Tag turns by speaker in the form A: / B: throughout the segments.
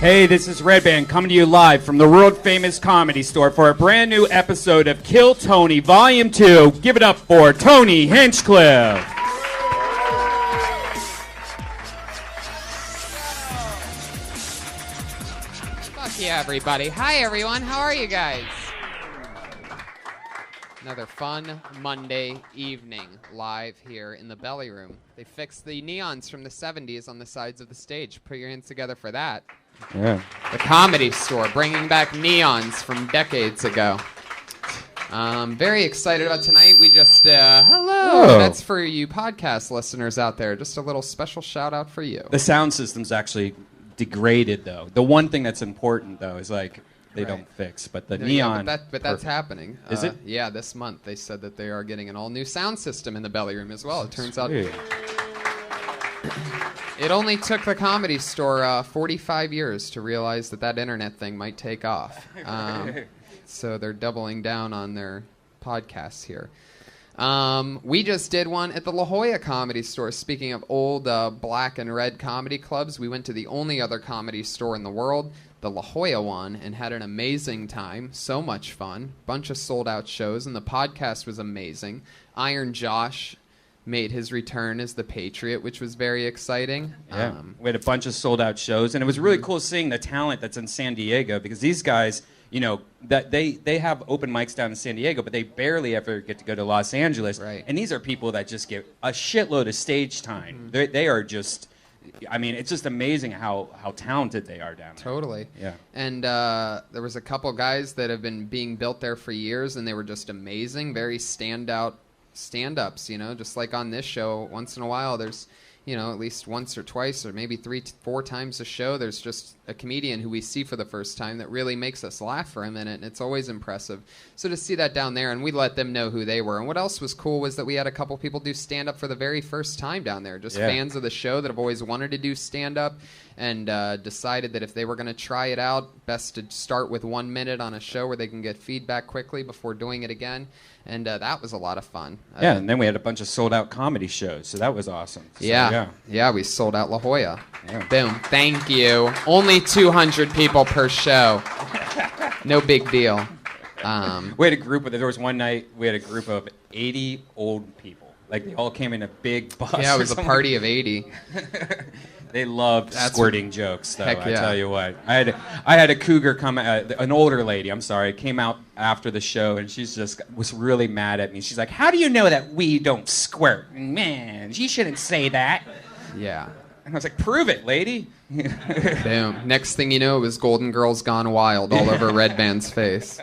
A: Hey, this is Red Band coming to you live from the world-famous Comedy Store for a brand new episode of Kill Tony Volume 2. Give it up for Tony Hinchcliffe.
B: Fuck yeah, everybody. Hi, everyone. How are you guys? Another fun Monday evening live here in the Belly Room. They fixed the neons from the 70s on the sides of the stage. Put your hands together for that.
A: Yeah.
B: The Comedy Store, bringing back neons from decades ago. Very excited about tonight. We just, hello.
A: Oh.
B: That's for you podcast listeners out there. Just a little special shout out for you.
A: The sound system's actually degraded, though. The one thing that's important, though, is like they don't fix. But the neon.
B: Yeah, but that's happening.
A: Is it?
B: Yeah, this month they said that they are getting an all new sound system in the Belly Room as well. It turns out. It only took the Comedy Store 45 years to realize that internet thing might take off. So they're doubling down on their podcasts here. We just did one at the La Jolla Comedy Store. Speaking of old black and red comedy clubs, we went to the only other comedy store in the world, the La Jolla one, and had an amazing time. So much fun. Bunch of sold-out shows, and the podcast was amazing. Iron Josh made his return as the Patriot, which was very exciting.
A: Yeah. We had a bunch of sold-out shows, and it was really cool seeing the talent that's in San Diego, because these guys, you know, that they have open mics down in San Diego, but they barely ever get to go to Los Angeles.
B: Right.
A: And these are people that just get a shitload of stage time. They are just, I mean, it's just amazing how talented they are down there.
B: Totally.
A: Yeah.
B: And there was a couple guys that have been being built there for years, and they were just amazing, very standout stand-ups, you know, just like on this show. Once in a while there's, you know, at least once or twice or maybe 3-4 times a show, there's just a comedian who we see for the first time that really makes us laugh for a minute, and it's always impressive. So to see that down there, and we let them know who they were. And what else was cool was that we had a couple people do stand-up for the very first time down there, just fans of the show that have always wanted to do stand-up, and decided that if they were going to try it out, best to start with 1 minute on a show where they can get feedback quickly before doing it again. And that was a lot of fun.
A: Yeah, and then we had a bunch of sold-out comedy shows, so that was awesome. So,
B: yeah, we sold out La Jolla.
A: Yeah.
B: Boom. Thank you. Only 200 people per show. No big deal.
A: We had a group there was one night we had a group of 80 old people. Like they all came in a big bus.
B: Yeah, it was a party of 80.
A: They loved squirting jokes, though.
B: Heck yeah.
A: I tell you what, I had a cougar come, an older lady. I'm sorry, came out after the show, and she's just was really mad at me. She's like, "How do you know that we don't squirt? Man, you shouldn't say that."
B: Yeah.
A: And I was like, "Prove it, lady."
B: Boom. Next thing you know, it was Golden Girls Gone Wild all over Red Band's face.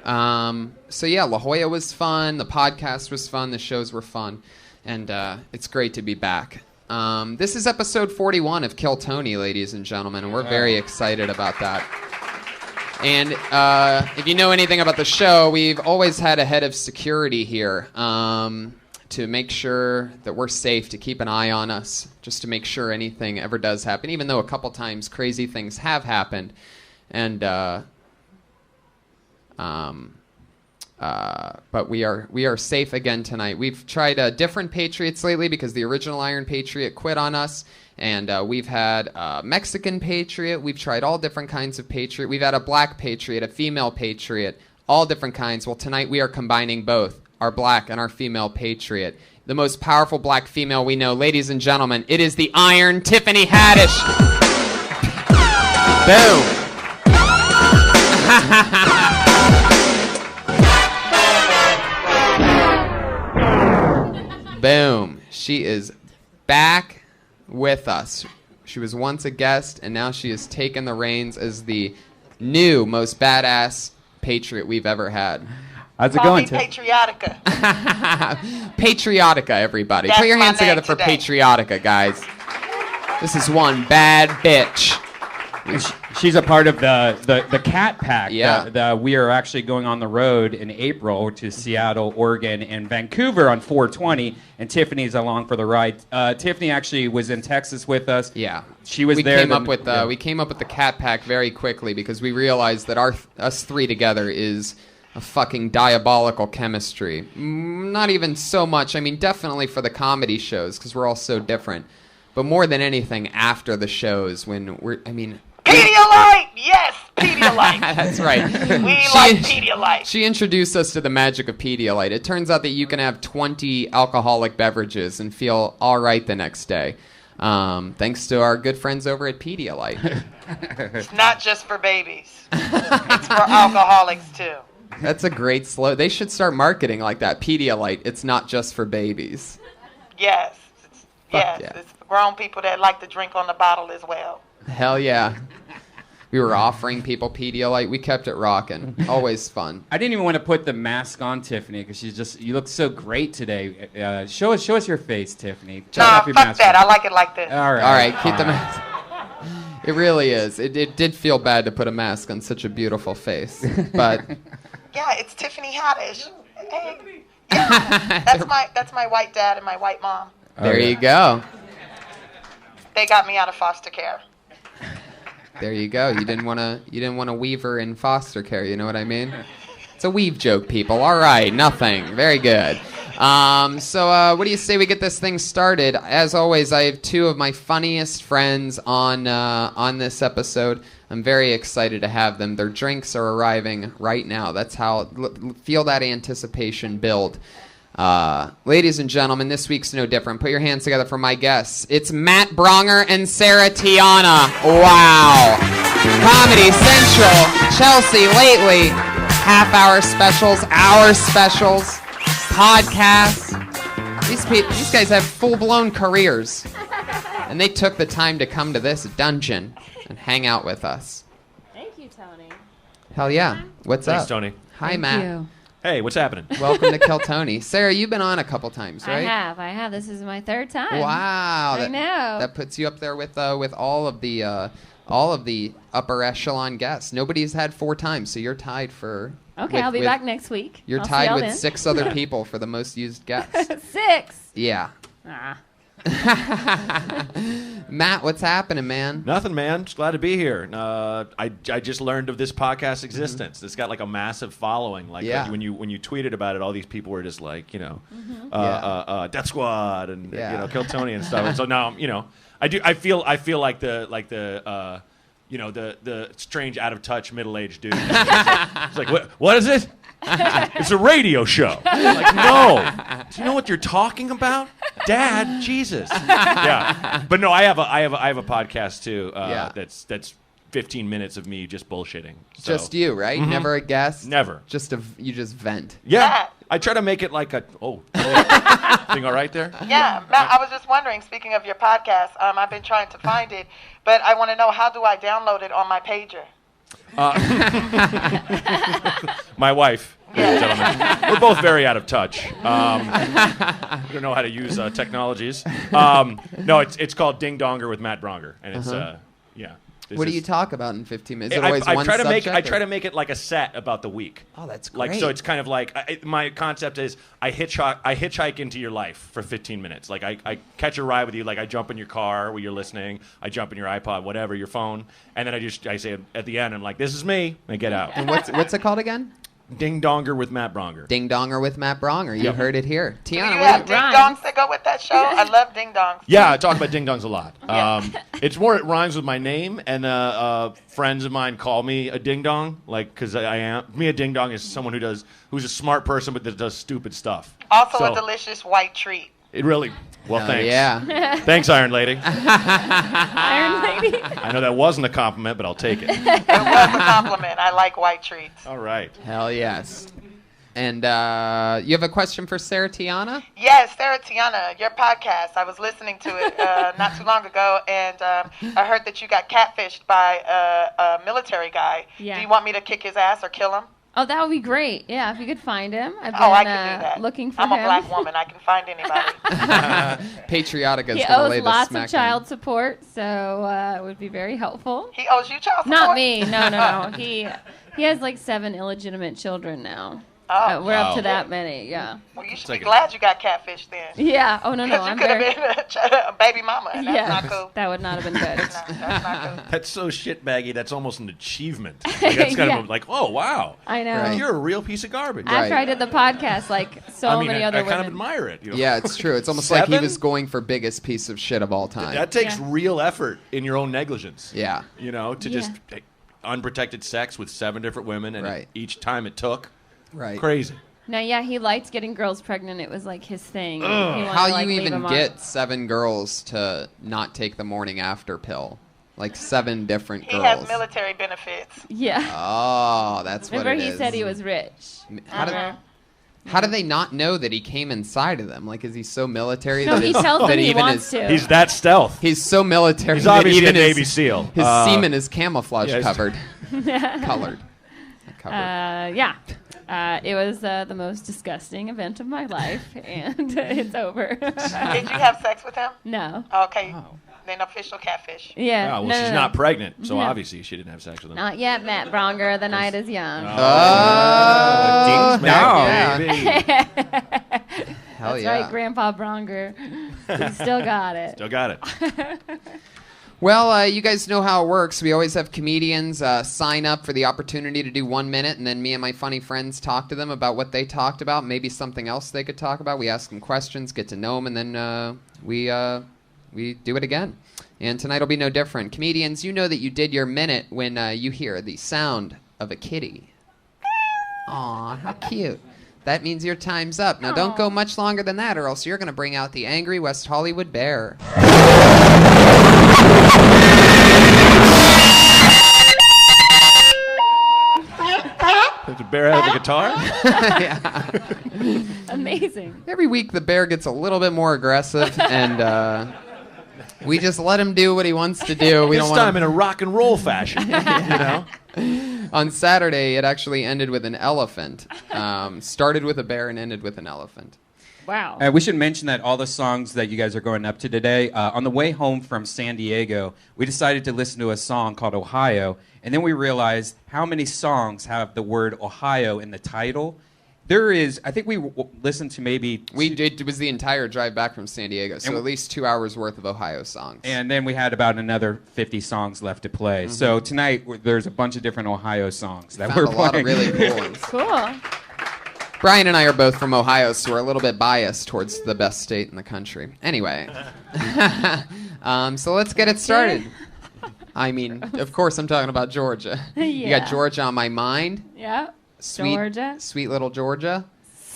B: So yeah, La Jolla was fun. The podcast was fun. The shows were fun, and it's great to be back. This is episode 41 of Kill Tony, ladies and gentlemen, and we're very excited about that. And if you know anything about the show, we've always had a head of security here to make sure that we're safe, to keep an eye on us, just to make sure anything ever does happen, even though a couple times crazy things have happened. And but we are safe again tonight. We've tried different Patriots lately because the original Iron Patriot quit on us, and we've had a Mexican Patriot. We've tried all different kinds of Patriot. We've had a black Patriot, a female Patriot, all different kinds. Well, tonight we are combining both, our black and our female Patriot. The most powerful black female we know, ladies and gentlemen, it is the Iron Tiffany Haddish. Boom. Boom. She is back with us. She was once a guest, and now she has taken the reins as the new most badass patriot we've ever had.
A: How's it
C: Call
A: going,
C: me
A: Tiff?
C: Patriotica.
B: Patriotica, everybody.
C: That's
B: Put your
C: my
B: hands
C: name
B: together for
C: today.
B: Patriotica, guys. This is one bad bitch.
A: She's a part of the Cat Pack.
B: Yeah.
A: We are actually going on the road in April to Seattle, Oregon, and Vancouver on 420, and Tiffany's along for the ride. Tiffany actually was in Texas with us.
B: Yeah.
A: She was
B: we
A: there.
B: Came up with, We came up with the Cat Pack very quickly because we realized that us three together is a fucking diabolical chemistry. Not even so much. I mean, definitely for the comedy shows because we're all so different. But more than anything, after the shows when
C: Pedialyte! Yes, Pedialyte.
B: That's right.
C: We like Pedialyte.
B: She introduced us to the magic of Pedialyte. It turns out that you can have 20 alcoholic beverages and feel all right the next day. Thanks to our good friends over at Pedialyte.
C: It's not just for babies. It's for alcoholics, too.
B: That's a great slogan. They should start marketing like that. Pedialyte, it's not just for babies.
C: Yes.
B: yeah.
C: It's for grown people that like to drink on the bottle as well.
B: Hell yeah. We were offering people Pedialyte. We kept it rocking. Always fun.
A: I didn't even want to put the mask on Tiffany because you look so great today. Show us your face, Tiffany.
C: Nah, fuck that. I like it like this.
A: All right.
B: All right, keep the mask. It really is. It did feel bad to put a mask on such a beautiful face. But
C: Yeah, it's Tiffany Haddish. Hey. Yeah, that's my white dad and my white mom.
B: there you go.
C: They got me out of foster care.
B: There you go. You didn't want to weave her in foster care. You know what I mean? It's a weave joke, people. All right, nothing. Very good. So what do you say we get this thing started? As always, I have two of my funniest friends on this episode. I'm very excited to have them. Their drinks are arriving right now. That's how feel that anticipation build. Ladies and gentlemen, this week's no different. Put your hands together for my guests. It's Matt Braunger and Sarah Tiana. Wow. Comedy Central, Chelsea lately, half-hour specials, hour specials, podcasts. These guys have full-blown careers. And they took the time to come to this dungeon and hang out with us.
D: Thank you, Tony.
B: Hell yeah. What's
E: Thanks,
B: up?
E: Tony.
B: Hi,
D: Thank
B: Matt.
D: you.
E: Hey, what's happening?
B: Welcome to Kill Tony. Sarah, you've been on a couple times, right?
D: I have. This is my third time.
B: Wow.
D: I know.
B: That puts you up there with all of the upper echelon guests. Nobody's had 4 times, so you're tied for.
D: Okay, I'll be back next week.
B: You're
D: I'll see
B: tied
D: y'all
B: with
D: then.
B: 6 other people for the most used guests.
D: 6.
B: Yeah.
D: Ah.
B: Matt, what's happening, man?
E: Nothing, man. Just glad to be here. I just learned of this podcast's existence. It's got like a massive following. Like
B: Yeah.
E: when you tweeted about it, all these people were just like, Death Squad and Kill Tony and stuff. And so now, I feel like the strange, out of touch, middle aged dude. It's like, what is it? It's a radio show. Like, no. Do you know what you're talking about, Dad? Jesus. Yeah. But no, I have a podcast too. That's 15 minutes of me just bullshitting. So.
B: Just you, right?
E: Mm-hmm.
B: Never a guest.
E: Never.
B: You just vent.
E: Yeah. I try to make it like a thing. All right there.
C: Yeah, Matt, I was just wondering, speaking of your podcast, I've been trying to find it, but I want to know, how do I download it on my pager?
E: My wife, ladies and gentlemen, we're both very out of touch. We don't know how to use technologies. No, it's called Ding Donger with Matt Bronger, and it's
B: What do you talk about in 15 minutes? Is it
E: I
B: always one
E: try to
B: subject?
E: I try to make it like a set about the week.
B: Oh, that's
E: Like,
B: great.
E: so it's kind of like my concept is I hitchhike into your life for 15 minutes. Like I catch a ride with you. Like I jump in your car where you're listening. I jump in your iPod, whatever, your phone, and then I say at the end, I'm like, this is me, and I get out.
B: And what's it called again?
E: Ding Donger with Matt Bronger.
B: Ding Donger with Matt Bronger. You
E: Yep.
B: heard it here.
C: Do you
B: Tiana,
C: have
B: what
C: ding
D: rhymes?
C: dongs that go with that show? I love ding dongs.
E: Yeah, I talk about ding dongs a lot.
C: Yeah.
E: It's more, it rhymes with my name, and friends of mine call me a ding dong, like, because I am. Me, a ding dong is someone who's a smart person, but that does stupid stuff.
C: Also
E: So,
C: a delicious white treat.
E: It really. Well,
B: Hell
E: thanks.
B: yeah.
E: Thanks, Iron Lady.
D: Iron Lady.
E: I know that wasn't a compliment, but I'll take it.
C: It was a compliment. I like white treats.
E: All right.
B: Hell yes. And you have a question for Sarah Tiana?
C: Yes, Sarah Tiana, your podcast. I was listening to it not too long ago, and I heard that you got catfished by a military guy.
D: Yeah.
C: Do you want me to kick his ass or kill him?
D: Oh, that would be great. Yeah, if you could find him. I've been
C: I can do that.
D: looking for
C: I'm
D: him.
C: a black woman. I can find anybody.
B: Patriotic is
D: He
B: going to lay
D: owes
B: the
D: lots
B: smack
D: of child support, so it would be very helpful.
C: He owes you child support?
D: Not me. No. He has like 7 illegitimate children now.
C: Oh.
D: We're up to that many. Yeah.
C: Well, you should
E: like
C: be glad you got catfish then.
D: Yeah. Oh no.
C: Because you
D: I'm
C: could have
D: very.
C: been a baby mama, and that's
D: Yeah.
C: not cool.
D: That would not have been good.
C: No, that's not cool.
E: That's so shitbaggy. That's almost an achievement. Like, that's kind
D: Yeah.
E: of like, oh wow,
D: I know.
B: Right.
E: you're a real piece of garbage.
D: After
B: Right.
D: I did the podcast, like so
E: I mean,
D: many
E: I
D: other
E: kind of
D: women.
E: admire it. You know?
B: Yeah, it's true. It's almost like he
E: 7?
B: was going for biggest piece of shit of all time.
E: That takes
D: Yeah.
E: real effort in your own negligence.
B: Yeah.
E: You know, to
D: Yeah.
E: just take unprotected sex with 7 different women, and
B: Right.
E: each time it took,
B: Right.
E: crazy.
D: No, yeah, he liked getting girls pregnant. It was like his thing. He wanted
B: How
D: to, like,
B: you
D: leave
B: even
D: a mark.
B: get 7 girls to not take the morning after pill? Like 7 different
C: He
B: girls.
C: has military benefits.
D: Yeah.
B: Oh, that's what
D: Remember
B: it
D: he
B: is.
D: said he was rich.
B: How do they not know that he came inside of them? Like, is he so military
D: No,
B: that
D: he
B: his-
D: tells
B: that
D: them he
B: even
D: wants
B: his,
D: to.
E: He's that stealth.
B: He's so military
E: He's
B: that
E: obviously
B: even
E: a Navy
B: his,
E: SEAL.
B: his semen is camouflage
E: yeah,
B: covered. Colored.
D: Yeah. It was the most disgusting event of my life, and it's over.
C: Did you have sex with him?
D: No.
C: Okay. Then official catfish.
D: Yeah.
E: Oh, well,
D: no,
E: she's
D: no.
E: not pregnant, so
D: No.
E: obviously she didn't have sex with him.
D: Not yet, Matt Braunger. The night is young.
B: Oh,
E: Ding smack,
B: no.
E: baby.
B: Hell
D: That's
B: yeah.
D: right, Grandpa Braunger. He still got it.
E: Still got it.
B: Well, you guys know how it works. We always have comedians sign up for the opportunity to do 1 minute, and then me and my funny friends talk to them about what they talked about, maybe something else they could talk about. We ask them questions, get to know them, and then we do it again. And tonight will be no different. Comedians, you know that you did your minute when you hear the sound of a kitty. Aw, how cute. That means your time's up. Now, don't go much longer than that, or else you're going to bring out the angry West Hollywood bear.
E: Does the bear have the guitar?
D: Amazing.
B: Every week, the bear gets a little bit more aggressive, and we just let him do what he wants to do. We
E: This
B: don't want
E: time
B: him.
E: in a rock and roll fashion. You know?
B: On Saturday, it actually ended with an elephant. Started with a bear and ended with an elephant.
D: Wow.
A: We should mention that all the songs that you guys are going up to today, on the way home from San Diego, we decided to listen to a song called Ohio, and then we realized how many songs have the word Ohio in the title. There is, I think we listened to maybe...
B: It was the entire drive back from San Diego, so
A: And-
B: at least 2 hours worth of Ohio songs.
A: And then we had about another 50 songs left to play. So tonight, there's a bunch of different Ohio songs that
B: Found
A: we're
B: a lot of
A: playing.
B: really cool ones.
D: Cool.
B: Brian and I are both from Ohio, so we're a little bit biased towards the best state in the country. Anyway, so let's get it started. I mean, of course, I'm talking about Georgia. You
D: Yeah.
B: got Georgia on my mind.
D: Yeah.
B: Sweet,
D: Georgia.
B: sweet little Georgia.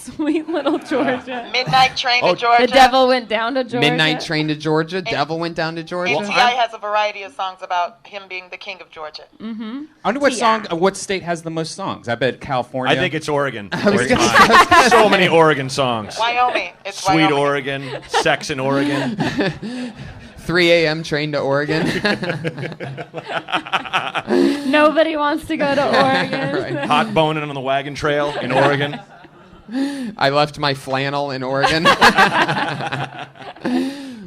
D: Sweet little Georgia.
C: Midnight Train
E: Oh,
C: to Georgia.
D: The devil went down to Georgia.
B: Midnight Train to Georgia. Devil went down to Georgia.
C: ATI has a variety of songs about him being the king of Georgia.
A: I wonder what song, what state has the most songs. I bet California.
E: I think it's Oregon.
B: was
E: Oregon.
B: gonna
E: So many Oregon songs.
C: Wyoming. It's
E: Sweet
C: Wyoming.
E: Oregon, Sex in Oregon.
B: 3 a.m. train to Oregon.
D: Nobody wants to go to Oregon.
B: Right.
E: Hot boning on the wagon trail in Oregon.
B: I left my flannel in Oregon.
E: Because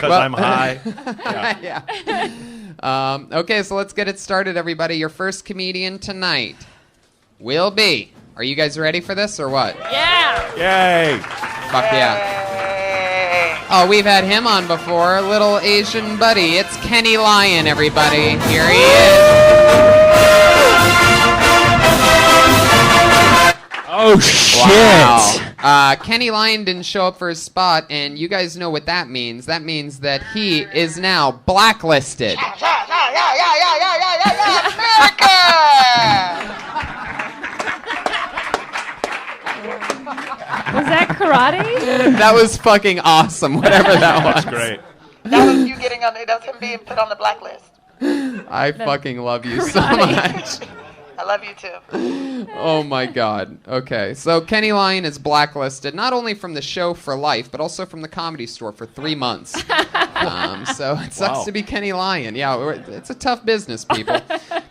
B: Well-
E: I'm high.
B: Yeah. Okay, so let's get it started, everybody. Your first comedian tonight will be. Are you guys ready for this or what?
D: Yeah.
E: Yay.
B: Fuck yeah.
C: Hey.
B: Oh, we've had him on before. Little Asian buddy. It's Kenny Lyon, everybody. Here he is.
A: Oh, shit.
B: Wow. Kenny Lyon didn't show up for his spot, and you guys know what that means. That means that he is now blacklisted.
C: Yeah, America!
D: Was that karate?
B: That was fucking awesome, whatever that was.
E: That's great.
C: That was you getting on. That was him being put on the blacklist.
B: I fucking love you so much.
C: I love you too.
B: Oh my god. Okay, so Kenny Lyon is blacklisted not only from the show for life, but also from the Comedy Store for 3 months. So it sucks
E: Wow.
B: to be Kenny Lyon. Yeah, it's a tough business, people.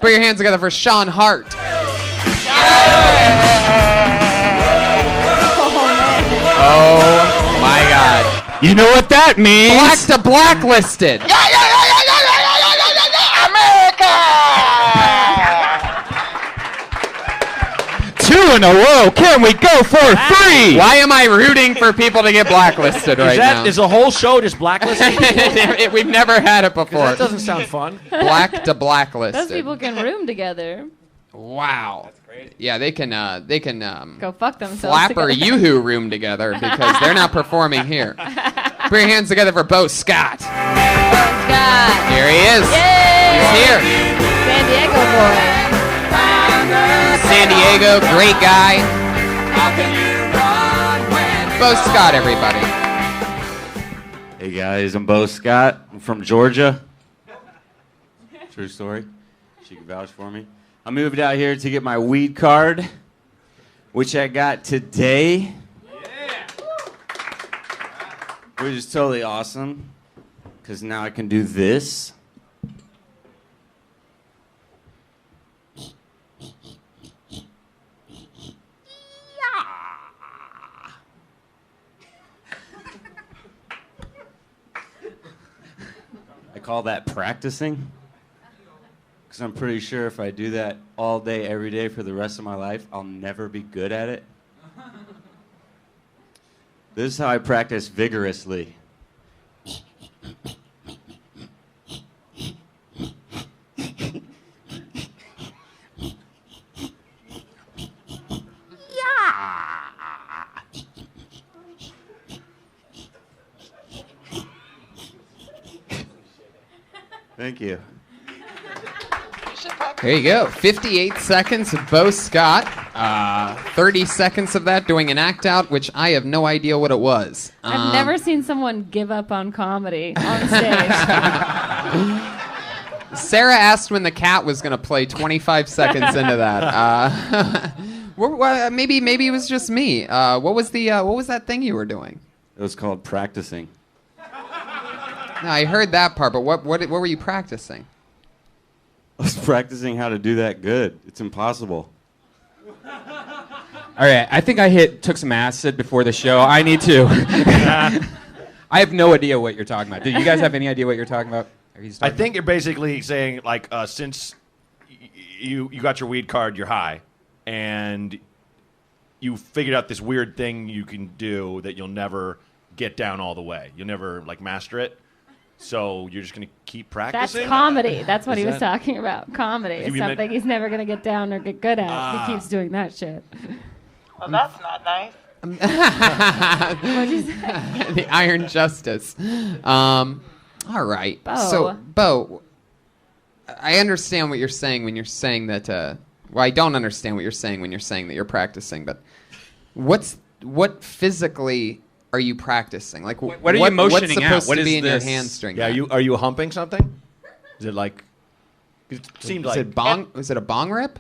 B: Put your hands together for Sean Hart.
C: Sean
B: Oh my God!
A: You know what that means?
B: Black to blacklisted.
C: America!
A: 2 in a row. Can we go for 3?
B: Why am I rooting for people to get blacklisted right now?
E: Is the whole show just blacklisted?
B: We've never had it before.
E: That doesn't sound fun.
B: Black to blacklisted.
D: Those people can room together.
B: Wow. That's crazy. Yeah, they can
D: Go fuck themselves.
B: Flap or
D: together.
B: Yoo-Hoo room together because they're not performing here. Put your hands together for Bo Scott.
D: God.
B: Here he is.
D: Yay!
B: He's here.
D: San Diego boy.
B: San Diego, great guy. Bo Scott, everybody.
F: Hey guys, I'm Bo Scott. I'm from Georgia. True story. She can vouch for me. I moved out here to get my weed card, which I got today. Which is totally awesome, because now I can do this. I call that practicing, because I'm pretty sure if I do that all day, every day for the rest of my life, I'll never be good at it. This is how I practice vigorously. Thank you.
B: There you go. 58 seconds of Bo Scott. 30 seconds of that doing an act out, which I have no idea what it was.
D: I've never seen someone give up on comedy on stage.
B: Sarah asked when the cat was going to play 25 seconds into that. Maybe it was just me. What was that thing you were doing?
F: It was called practicing.
B: No, I heard that part, but what were you practicing?
F: I was practicing how to do that good. It's impossible.
A: All right, I think I took some acid before the show. I need to. I have no idea what you're talking about. Do you guys have any idea what you're talking about?
E: I think you're basically saying, like, since you got your weed card, you're high, and you figured out this weird thing you can do that you'll never get down all the way. You'll never, like, master it. So you're just going to keep practicing?
D: That's comedy. That's what he was talking about. Comedy is something he's never going to get down or get good at. He keeps doing that shit.
C: Well, that's not nice.
D: What'd you say?
B: The Iron Justice. All right.
D: Bo.
B: So, Bo, I understand what you're saying when you're saying that. Well, I don't understand what you're saying when you're saying that you're practicing. But what physically are you practicing? Like,
A: what are you motioning
B: what's supposed
A: at?
B: to
A: What
B: be
A: is
B: in your
A: this?
B: hamstring?
E: Yeah, are you humping something? Is it like? It seemed like.
B: Was it a bong rip?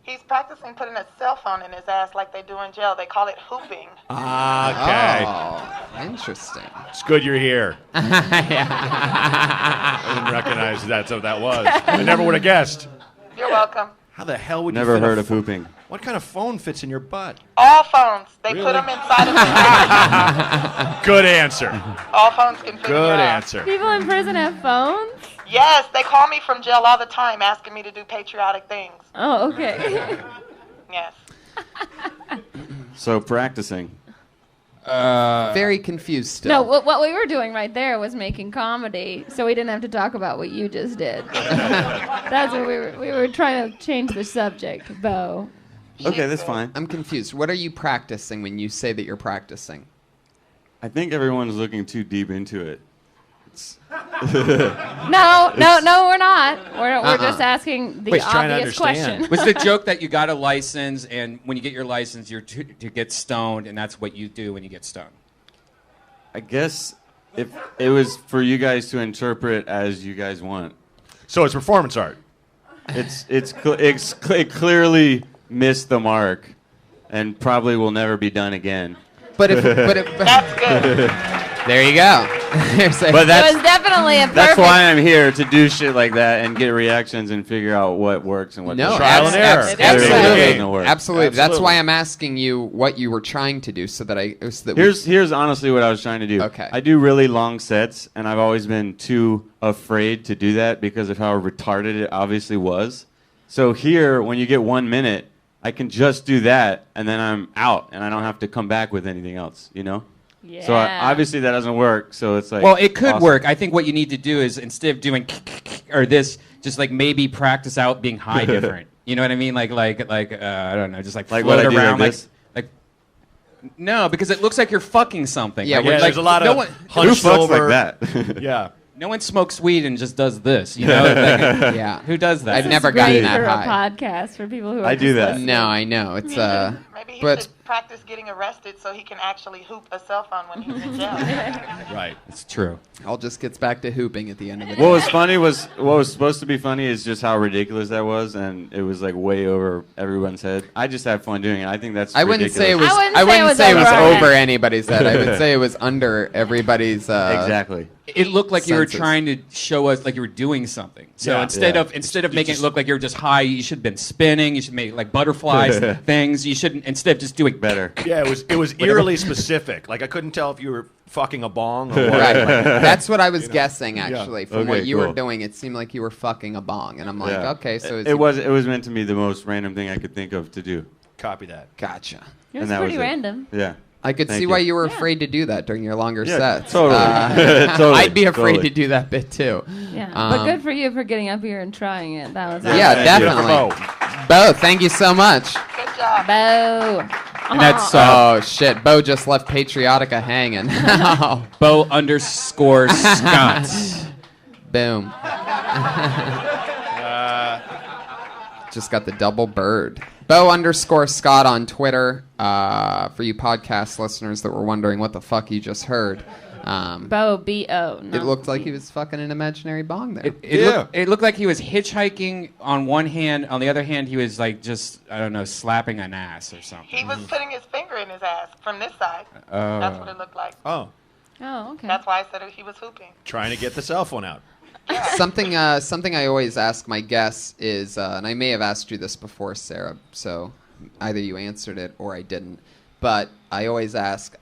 C: He's practicing putting a cell phone in his ass like they do in jail. They call it hooping.
E: Okay.
B: Oh, interesting.
E: It's good you're here.
B: Yeah.
E: I didn't recognize that's what that was. I never would have guessed.
C: You're welcome.
E: How the hell would you
F: Never
E: fit
F: heard of hooping.
E: What kind of phone fits in your butt?
C: All phones. They
E: Really?
C: put them inside of the
E: Good answer.
C: All phones can fit in your
E: Good
C: ass.
E: answer.
D: People in prison have phones?
C: Yes, they call me from jail all the time asking me to do patriotic things.
D: Oh, okay.
C: Yes.
F: So practicing.
B: Very confused still.
D: No, what we were doing right there was making comedy, so we didn't have to talk about what you just did. That's what we were trying to change the subject, Bo.
F: Okay, that's fine.
B: I'm confused. What are you practicing when you say that you're practicing?
F: I think everyone's looking too deep into it.
D: No, we're not. We're just asking the
E: Wait, trying to
D: obvious
E: understand.
D: question.
A: Was the joke that you got a license, and when you get your license, you're to get stoned, and that's what you do when you get stoned?
F: I guess if it was for you guys to interpret as you guys want.
E: So it's performance art.
F: It clearly missed the mark, and probably will never be done again.
B: But if
C: That's good.
B: There you go.
F: But
D: It was definitely a perfect.
F: that's why I'm here, to do shit like that and get reactions and figure out what works and what
B: No,
F: doesn't.
E: Trial and error.
B: absolutely.
F: Doesn't work.
B: Absolutely. That's
E: Absolutely.
B: why I'm asking you what you were trying to do, so that
F: Here's honestly what I was trying to do.
B: Okay.
F: I do really long sets, and I've always been too afraid to do that because of how retarded it obviously was. So here, when you get 1 minute, I can just do that, and then I'm out, and I don't have to come back with anything else, you know?
D: Yeah.
F: So obviously that doesn't work, so it's like...
A: Well, it could
F: awesome.
A: work. I think what you need to do is, instead of doing or this, just like maybe practice out being high different. You know what I mean? Like I don't know, just like
F: Like
A: float
F: what I do
A: around
F: like this?
A: like. No, because it looks like you're fucking something.
B: Yeah,
A: Like,
B: yeah,
A: like,
E: there's a lot
A: no
E: of
A: one,
F: Who
E: hunched
F: fucks
E: over.
F: like that?
E: Yeah.
A: no one smokes weed and just does this. You know, like,
B: Yeah.
A: who does that?
B: I've never
D: Great
B: gotten that
D: for
B: high.
D: a podcast for people who are
F: I do
D: just
F: that.
D: listening.
B: No, I know. It's
C: Maybe he
B: but
C: should practice getting arrested so he can actually hoop a cell phone when he's in jail.
E: Right.
A: It's true.
B: all just gets back to hooping at the end of the day.
F: What was funny was what was supposed to be funny is just how ridiculous that was, and it was like way over everyone's head. I just had fun doing it. I think that's.
B: I wouldn't say it was.
D: I wouldn't say it was
B: over
D: over
B: anybody's head. I would say it was under everybody's.
F: Exactly.
A: It looked like you were
B: senses.
A: trying to show us like you were doing something. So
E: Yeah.
A: instead
F: Yeah.
A: of making it look like you're just high, you should have been spinning. You should make like butterflies things. You shouldn't, instead of just doing
F: Better.
E: Yeah, it was eerily specific. Like I couldn't tell if you were fucking a bong or what.
B: Right. That's what I was guessing actually. From
F: Okay,
B: what you were
F: cool.
B: doing, it seemed like you were fucking a bong, and I'm like,
F: Yeah.
B: okay, so
F: it was meant to be the most random thing I could think of to do.
E: Copy that.
B: Gotcha.
D: It was
F: that
D: pretty
F: was it.
D: random.
F: Yeah.
B: I could
F: Thank
B: see
F: you.
B: why you were
D: Yeah.
B: afraid to do that during your longer
F: Yeah,
B: sets.
F: totally. Totally,
B: I'd be afraid
F: totally.
B: to do that bit too.
D: Yeah, but
B: Um,
D: good for you for getting up here and trying it. That was
B: Yeah,
F: Thank you.
B: definitely. Bo, thank you so much.
C: Good job.
D: Bo.
A: And that's
B: Oh shit, Bo just left Patriotica hanging.
A: Bo _ Scott.
B: Boom. Just got the double bird. Bo _ Scott on Twitter. For you podcast listeners that were wondering what the fuck you just heard.
D: Bo, B-O.
B: It looked like he was fucking an imaginary bong there.
A: It looked like he was hitchhiking on one hand. On the other hand, he was like just, I don't know, slapping an ass or something.
C: He was putting his finger in his ass from this side. That's what it looked like.
E: Oh,
D: Oh, okay.
C: That's why I said he was hooping.
E: trying to get the cell phone out.
B: Something I always ask my guests is, and I may have asked you this before, Sarah, so either you answered it or I didn't, but I always ask,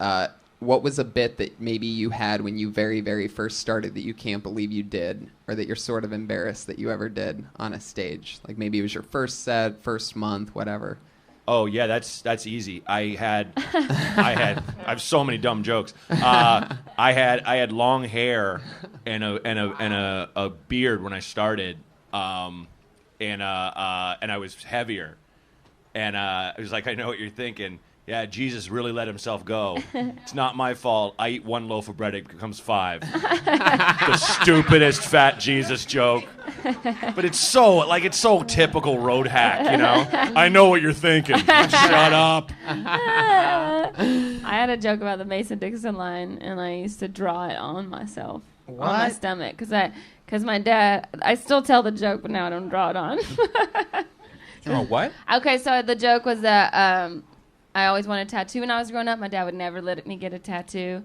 B: what was a bit that maybe you had when you very, very first started that you can't believe you did, or that you're sort of embarrassed that you ever did on a stage? Like maybe it was your first set, first month, whatever.
E: Oh yeah, that's easy. I have so many dumb jokes. I had long hair and a beard when I started, and I was heavier, and it was like, I know what you're thinking. Yeah, Jesus really let himself go. It's not my fault. I eat one loaf of bread, it becomes 5. The stupidest fat Jesus joke. But it's so typical road hack, you know? I know what you're thinking. Shut up.
D: I had a joke about the Mason-Dixon line, and I used to draw it on myself, on my
B: What?
D: stomach, because my dad. I still tell the joke, but now I don't draw it on.
A: Oh, what?
D: Okay, so the joke was that I always wanted a tattoo when I was growing up. My dad would never let me get a tattoo.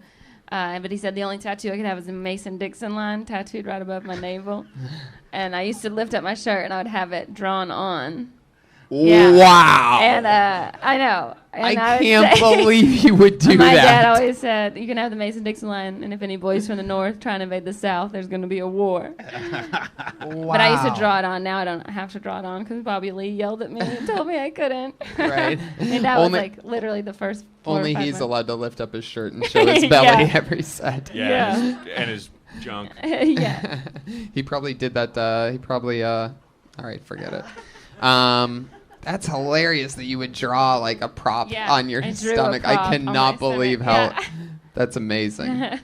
D: But he said the only tattoo I could have was a Mason-Dixon line tattooed right above my navel. And I used to lift up my shirt, and I would have it drawn on. Yeah.
B: Wow.
D: And I know. And
B: I
D: would
B: can't
D: say-
B: believe you would do
D: My
B: that.
D: dad always said, you can have the Mason-Dixon line, and if any boys from the North try to invade the South, there's going to be a war.
B: Wow.
D: But I used to draw it on. Now I don't have to draw it on because Bobby Lee yelled at me and told me I couldn't.
B: Right.
D: And that was
B: Only-
D: like literally the first 4 or
B: Only
D: 5
B: he's
D: months.
B: allowed to lift up his shirt and show his belly
D: Yeah.
B: every set.
E: Yeah. And his junk.
D: Yeah.
B: He probably did that. All right, forget it. That's hilarious that you would draw like a prop
D: Yeah,
B: on your
D: I drew a
B: stomach.
D: prop
B: I
D: on
B: cannot
D: my
B: believe
D: stomach.
B: how.
D: Yeah.
B: That's amazing.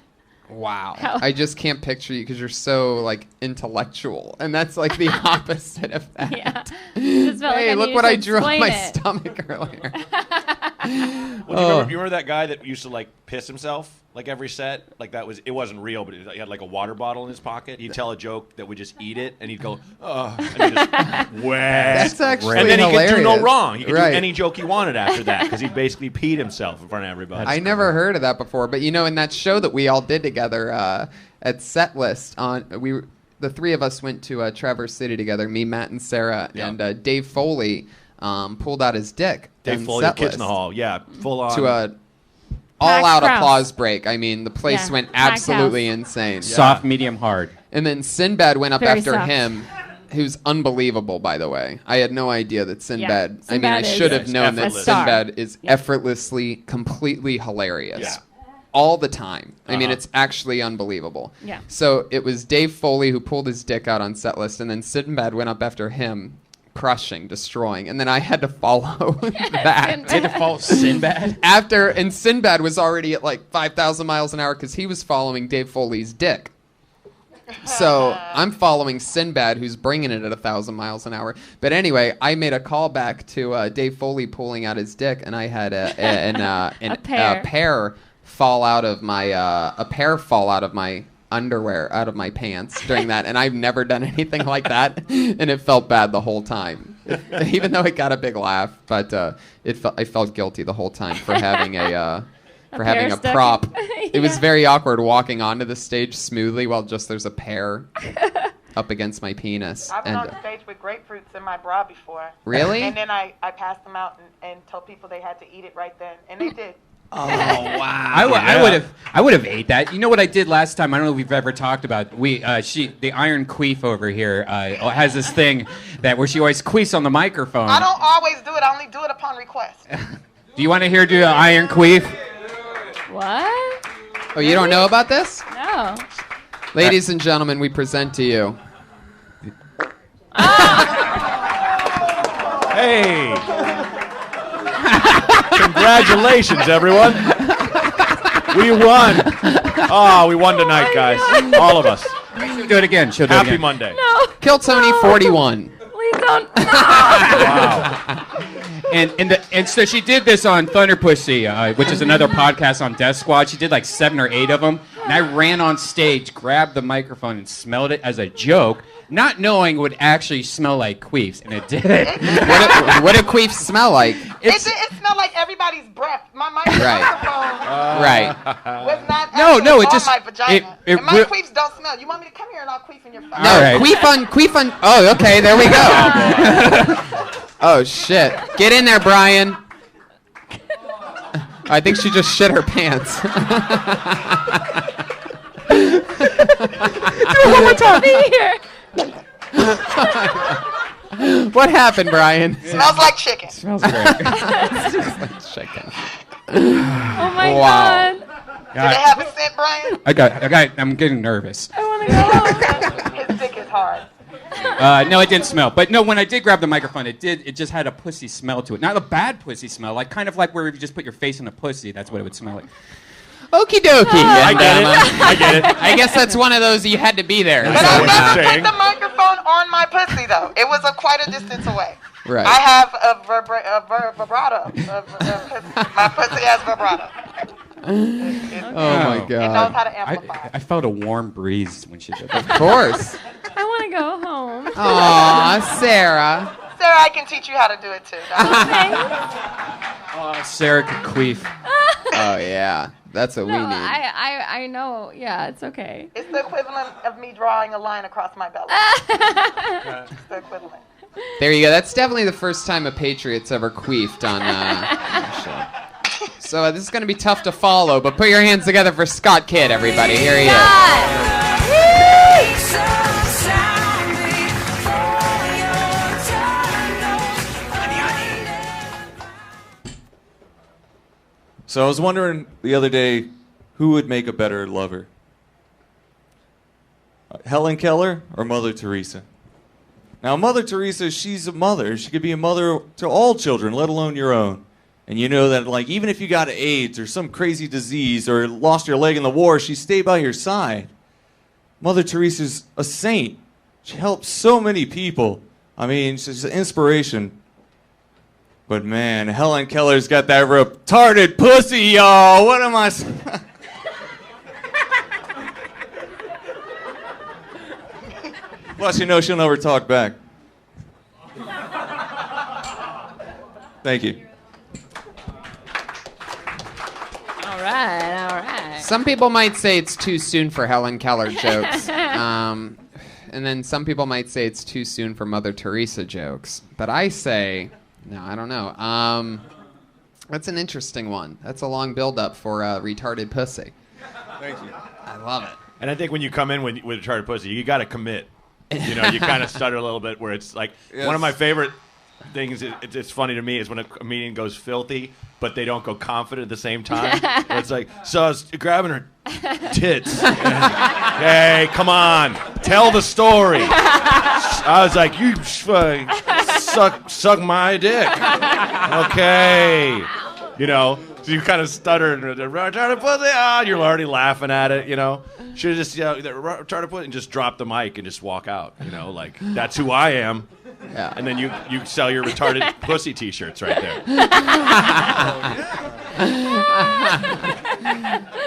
B: Wow.
D: How-
B: I just can't picture you because you're so like intellectual, and that's like the opposite of that.
D: Yeah. Just felt
B: Hey,
D: like I
B: look
D: needed
B: what
D: to
B: I drew on
D: explain
B: my
D: it.
B: stomach earlier.
E: Well, you remember that guy that used to like piss himself like every set? Like it wasn't real, but he had like a water bottle in his pocket. He'd tell a joke that would just eat it, and he'd go, "Oh," and he'd just
B: That's actually
E: and then
B: hilarious.
E: he could do no wrong. He could do
B: Right.
E: any joke he wanted after that because he basically peed himself in front of everybody.
B: I never heard of that before, but in that show that we all did together at Setlist, the three of us went to Traverse City together. Me, Matt, and Sarah, and Dave Foley pulled out his dick.
E: Dave
B: in
E: Foley,
B: Setlist
E: Kids in the Hall, full on.
B: to a all-out
D: crowd.
B: applause break. I mean, the place
D: Yeah,
B: went
D: packed
B: absolutely
D: house.
B: insane.
A: Soft, medium, hard.
B: And then Sinbad went up
D: Very
B: after
D: soft.
B: him, who's unbelievable, by the way. I had no idea that Sinbad. I mean, I
D: Sinbad
B: should
D: is
B: have known that
E: effortless.
D: a star.
B: Sinbad is
D: Yeah.
B: effortlessly, completely hilarious.
E: Yeah.
B: All the time. I mean,
E: Uh-huh.
B: it's actually unbelievable.
D: Yeah.
B: So it was Dave Foley who pulled his dick out on Setlist, and then Sinbad went up after him, crushing, destroying, and then I had to follow that.
A: Did it fall Sinbad?
B: And Sinbad was already at like 5,000 miles an hour because he was following Dave Foley's dick. So I'm following Sinbad, who's bringing it at 1,000 miles an hour. But anyway, I made a call back to Dave Foley pulling out his dick, and I had a pair fall out of my underwear out of my pants during that, and I've never done anything like that, and it felt bad the whole time. Even though it got a big laugh, but I felt guilty the whole time for having a
D: pear stuck in-
B: prop. It was
D: Yeah.
B: very awkward walking onto the stage smoothly while just there's a pear up against my penis.
C: I've been
B: And
C: on stage with grapefruits in my bra before.
B: Really?
C: And then I passed them out and told people they had to eat it right then, and they did.
B: Oh wow!
A: I would have ate that. You know what I did last time? I don't know if we've ever talked about. The Iron Queef over here has this thing where she always queefs on the microphone.
C: I don't always do it. I only do it upon request.
A: Do you want to hear do an Iron Queef?
D: What?
B: Oh, you don't know about this?
D: No.
B: Ladies and gentlemen, we present to you.
E: Hey! Congratulations, everyone! We won! Oh, we won tonight, guys. All of us.
A: She'll do it again. She'll do it
E: Happy
A: again.
E: Monday.
D: No.
B: Kill Tony 41.
D: Please don't. No.
E: Wow.
A: And so she did this on Thunder Pussy, which is another podcast on Death Squad. She did like 7 or 8 of them. And I ran on stage, grabbed the microphone, and smelled it as a joke, not knowing it would actually smell like queefs. And it did.
B: What do queefs smell like?
C: It smelled like everybody's breath. My microphone
B: Right.
C: was not
A: No,
C: actually
A: no, it
C: on
A: just-
C: my vagina.
A: it
C: and my
A: re-
C: queefs don't smell. You want me to come here and I'll queef in your face?
B: No,
A: All right.
B: queef on. Oh, okay, there we go. Oh shit! Get in there, Brian. I think she just shit her pants.
D: One more time. Here.
B: What happened, Brian?
C: Smells like chicken.
A: Smells great.
B: Chicken.
D: Oh my
B: Wow.
D: God.
C: Do they have a scent, Brian?
A: I'm getting nervous.
D: I want to go home.
C: His dick is hard.
A: No, it didn't smell. But no, when I did grab the microphone, it just had a pussy smell to it. Not a bad pussy smell, like kind of like where if you just put your face in a pussy, that's what it would smell like.
B: Okie dokie.
E: I get it. I get it.
B: I guess that's one of those you had to be there.
C: But
E: That's
C: I
E: what I'm
C: never
E: saying.
C: put the microphone on my pussy, though. It was quite a distance away.
B: Right.
C: I have a vibrato. My pussy has vibrato.
B: Oh my
C: It knows
B: god.
C: how to amplify.
A: I felt a warm breeze when she did that.
B: Of course.
D: I want to go home.
B: Aw, Sarah.
C: Sarah, I can teach you how to do it, too.
A: Sarah could queef.
B: Oh yeah, that's what we
D: No,
B: need.
D: I know. Yeah, it's okay.
C: It's the equivalent of me drawing a line across my belly. It's the equivalent.
B: There you go. That's definitely the first time a Patriot's ever queefed on a show. So this is going to be tough to follow, but put your hands together for Scott Kidd, everybody. Here he is.
G: So I was wondering the other day, who would make a better lover? Helen Keller or Mother Teresa? Now, Mother Teresa, she's a mother. She could be a mother to all children, let alone your own. And you know that, like, even if you got AIDS or some crazy disease or lost your leg in the war, she stayed by your side. Mother Teresa's a saint. She helps so many people. I mean, she's an inspiration. But man, Helen Keller's got that retarded pussy, y'all. What am I? Plus, you know she'll never talk back. Thank you.
D: All right.
B: Some people might say it's too soon for Helen Keller jokes. And then some people might say it's too soon for Mother Teresa jokes. But I say, no, I don't know. That's an interesting one. That's a long build-up for retarded pussy.
G: Thank you.
B: I love it.
E: And I think when you come in with a retarded pussy, you got to commit. You know, you kind of stutter a little bit where it's like, one of my favorite things, it's funny to me, is when a comedian goes filthy, but they don't go confident at the same time. It's like, so I was grabbing her tits. Hey, come on. Tell the story. I was like, you suck my dick. Okay. You know, so you kind of stutter and retarded pussy. You're already laughing at it, you know. Should have just, retarded pussy and just drop the mic and just walk out, you know, like, that's who I am.
B: Yeah.
E: And then you sell your retarded pussy t-shirts right there.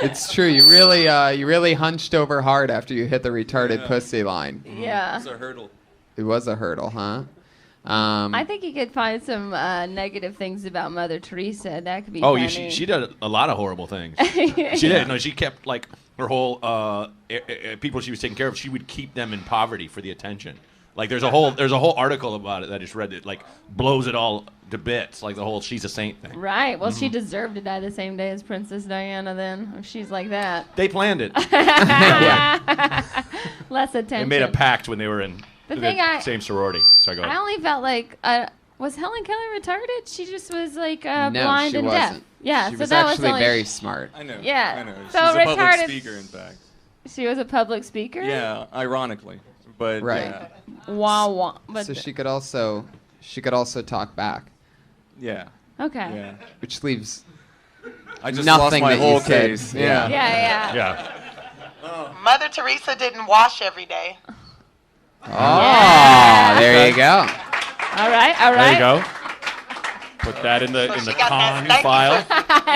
B: It's true. You really hunched over hard after you hit the retarded pussy line.
D: Yeah.
G: It was a hurdle.
B: It was a hurdle, huh?
D: I think you could find some negative things about Mother Teresa. That could be funny.
E: She did a lot of horrible things. She did. No, she kept, like, her whole people she was taking care of, she would keep them in poverty for the attention. Like, there's a whole article about it that I just read that, like, blows it all to bits, like the whole she's a saint thing.
D: Right. Well, she deserved to die the same day as Princess Diana then, if she's like that.
E: They planned it.
D: Less attention.
E: They made a pact when they were in the same sorority. Sorry, go ahead.
D: I only felt like, was Helen Keller retarded? She just was like
B: no,
D: blind
B: she
D: and
B: wasn't.
D: deaf. Yeah,
B: She
D: so
B: was
D: that
B: actually
D: was
B: very smart.
G: I know.
D: Yeah.
G: I know.
D: So
G: She's a public
D: retarded-
G: speaker, in fact.
D: She was a public speaker?
G: Yeah, ironically. But
B: Right.
G: yeah.
D: Wah. But
B: So she could also talk back,
G: Yeah.
D: okay.
G: Yeah.
B: which leaves
G: I just
B: nothing
G: lost my
B: that you
G: whole
B: said.
G: case.
B: Yeah.
D: Yeah.
E: Yeah.
C: Mother Teresa didn't wash every day.
B: Oh, there you go.
D: All right.
E: There you go. Put that in the
C: she got
E: con
C: that
E: file.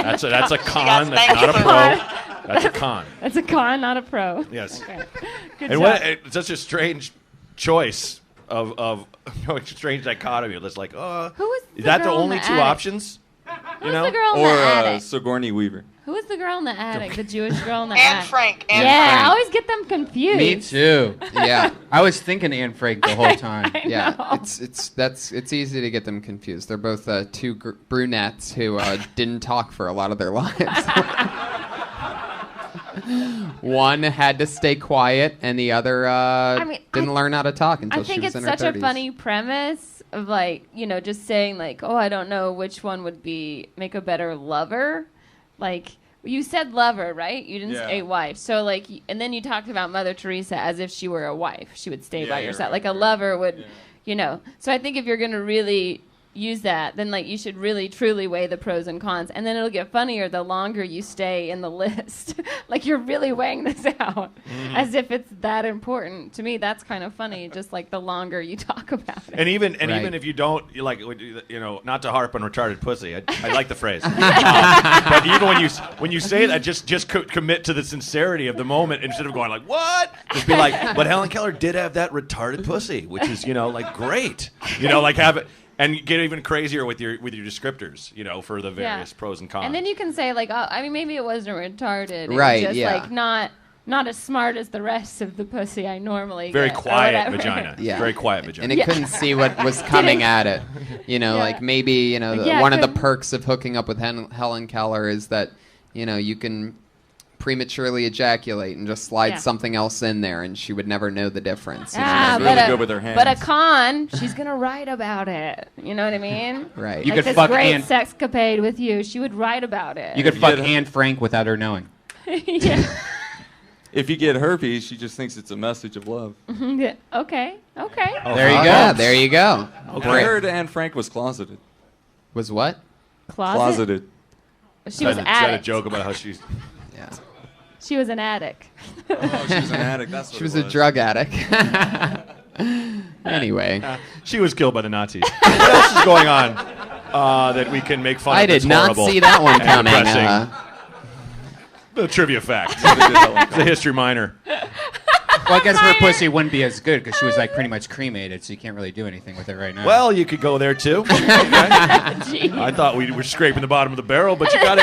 E: That's a con. That's
C: stanky
E: not a
C: for-
E: pro. That's a con.
D: That's a con, not a pro.
E: Yes.
D: Okay. Good
E: And
D: job.
E: it's such a strange choice of strange dichotomy. It's like,
D: Who was
E: is that the
D: girl in
E: only
D: the
E: two
D: attic?
E: options?
D: Who
E: You
D: was
E: know?
D: the girl in
G: Or
D: the attic?
G: Sigourney Weaver.
D: Who was the girl in the attic? The Jewish girl in the
C: Anne
D: attic?
C: Frank.
D: Yeah,
C: Anne
D: I
C: Frank.
D: always get them confused.
A: Me too.
B: Yeah.
A: I was thinking Anne Frank the whole time.
D: I
B: Yeah,
D: know.
B: it's easy to get them confused. They're both two brunettes who didn't talk for a lot of their lives. One had to stay quiet, and the other didn't learn how to talk until
D: I think
B: she was
D: it's
B: in her
D: such
B: 30s.
D: a funny premise of like, just saying like, oh, I don't know which one would make a better lover. Like, you said lover, right? You didn't say wife. So like, and then you talked about Mother Teresa as if she were a wife. She would stay by your side.
G: right,
D: Like a lover would, So I think if you're going to really use that, then like you should really truly weigh the pros and cons, and then it'll get funnier the longer you stay in the list. Like you're really weighing this out as if it's that important. To me, that's kind of funny. Just like the longer you talk about it.
E: And even if you don't, you like, not to harp on retarded pussy. I like the phrase. But even when you say that, just commit to the sincerity of the moment instead of going like, what? Just be like, but Helen Keller did have that retarded pussy, which is like great. Like have it. And get even crazier with your descriptors, for the various pros and cons.
D: And then you can say like, oh, I mean, maybe it wasn't retarded. It
B: Right,
D: was just
B: yeah.
D: like not as smart as the rest of the pussy I normally
E: very
D: get, or
E: quiet
D: whatever.
E: vagina.
B: Yeah.
E: Very quiet vagina.
B: And it couldn't see what was coming at it. Like maybe, one of the perks of hooking up with Helen Keller is that, you can prematurely ejaculate and just slide something else in there, and she would never know the difference.
G: She's really good with her hands.
D: But a con, she's gonna write about it. You know what I mean?
B: Right.
A: You
D: Like
A: could
D: this
A: fuck
D: great
A: Anne.
D: sexcapade with you. She would write about it.
A: You could fuck Anne Frank without her knowing.
D: Yeah.
G: If you get herpes, she just thinks it's a message of love.
D: Yeah. Okay.
A: There you go.
B: Yeah, there you go.
G: I heard Anne Frank was closeted.
B: Was what?
D: Closet. She was
E: Is that a
D: addict.
E: joke about how she's...
B: Yeah.
D: She was an addict.
G: Oh, she was an addict. That's what
B: She was
G: it
B: a drug addict. Anyway.
E: She was killed by the Nazis. What else is going on? that we can make fun
B: I
E: of.
B: did
E: that's
B: not
E: horrible
B: see that one
E: and
B: coming.
E: depressing. The trivia fact. It's a history minor.
A: Well, I guess her pussy wouldn't be as good because she was like pretty much cremated, so you can't really do anything with it right now.
E: Well, you could go there too. Okay. I thought we were scraping the bottom of the barrel, but you got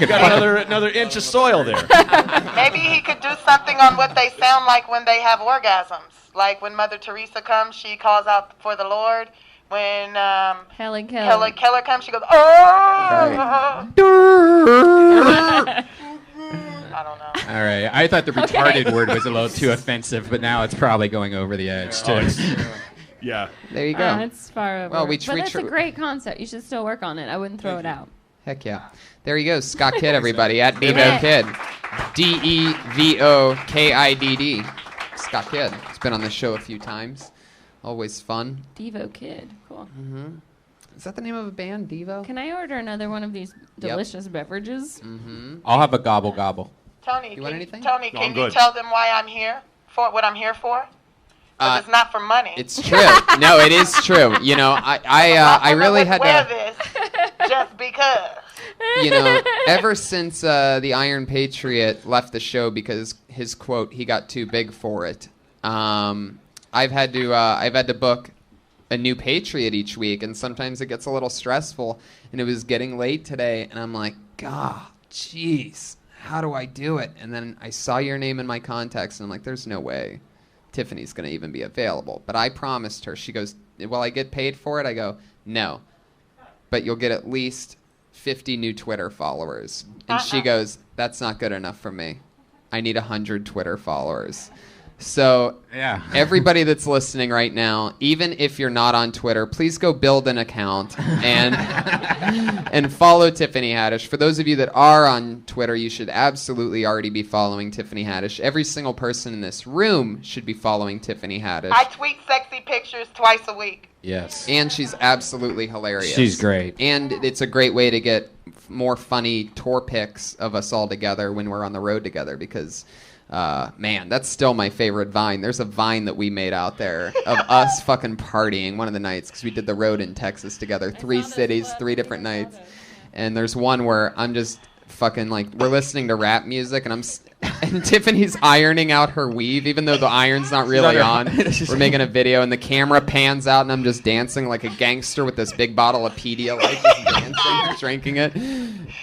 E: another inch of soil there.
C: Maybe he could do something on what they sound like when they have orgasms. Like when Mother Teresa comes, she calls out for the Lord. When
D: Helen Keller.
C: Keller comes, she goes, oh! I don't know.
A: All right. I thought the retarded word was a little too offensive, but now it's probably going over the edge, too.
E: Yeah.
B: There you go.
D: It's far over.
B: Well,
D: but that's a great concept. You should still work on it. I wouldn't throw it out.
B: Heck yeah. There you go. Scott Kidd, everybody. At Devo Kidd. DEVOKIDD. Scott Kidd. He's been on the show a few times. Always fun.
D: Devo Kidd. Cool.
B: Mm-hmm. Is that the name of a band, Devo?
D: Can I order another one of these delicious beverages?
B: Mm-hmm.
A: I'll have a gobble gobble.
C: Tony,
B: You want anything?
C: Tony,
E: No,
C: can
E: I'm
C: you
E: good.
C: tell them why I'm here? For what I'm here for? 'Cause it's not for money.
B: It's true. No, it is true. You know, I really had
C: wear
B: to.
C: this just because.
B: You know, ever since the Iron Patriot left the show because his quote, he got too big for it. I've had to book a new Patriot each week, and sometimes it gets a little stressful. And it was getting late today, and I'm like, God, jeez, how do I do it? And then I saw your name in my contacts, and I'm like, there's no way Tiffany's going to even be available. But I promised her. She goes, will I get paid for it? I go, no. But you'll get at least 50 new Twitter followers. And she goes, that's not good enough for me. I need 100 Twitter followers. So
A: Yeah.
B: everybody that's listening right now, even if you're not on Twitter, please go build an account and follow Tiffany Haddish. For those of you that are on Twitter, you should absolutely already be following Tiffany Haddish. Every single person in this room should be following Tiffany Haddish.
C: I tweet sexy pictures twice a week.
A: Yes.
B: And she's absolutely hilarious.
A: She's great.
B: And it's a great way to get more funny tour pics of us all together when we're on the road together because, man, that's still my favorite Vine. There's a Vine that we made out there of us fucking partying one of the nights because we did the road in Texas together. 3 cities, 3 different nights. And there's one where I'm just fucking like, we're listening to rap music and and Tiffany's ironing out her weave, even though the iron's not really on. We're making a video, and the camera pans out, and I'm just dancing like a gangster with this big bottle of Pedialyte, just dancing, drinking it.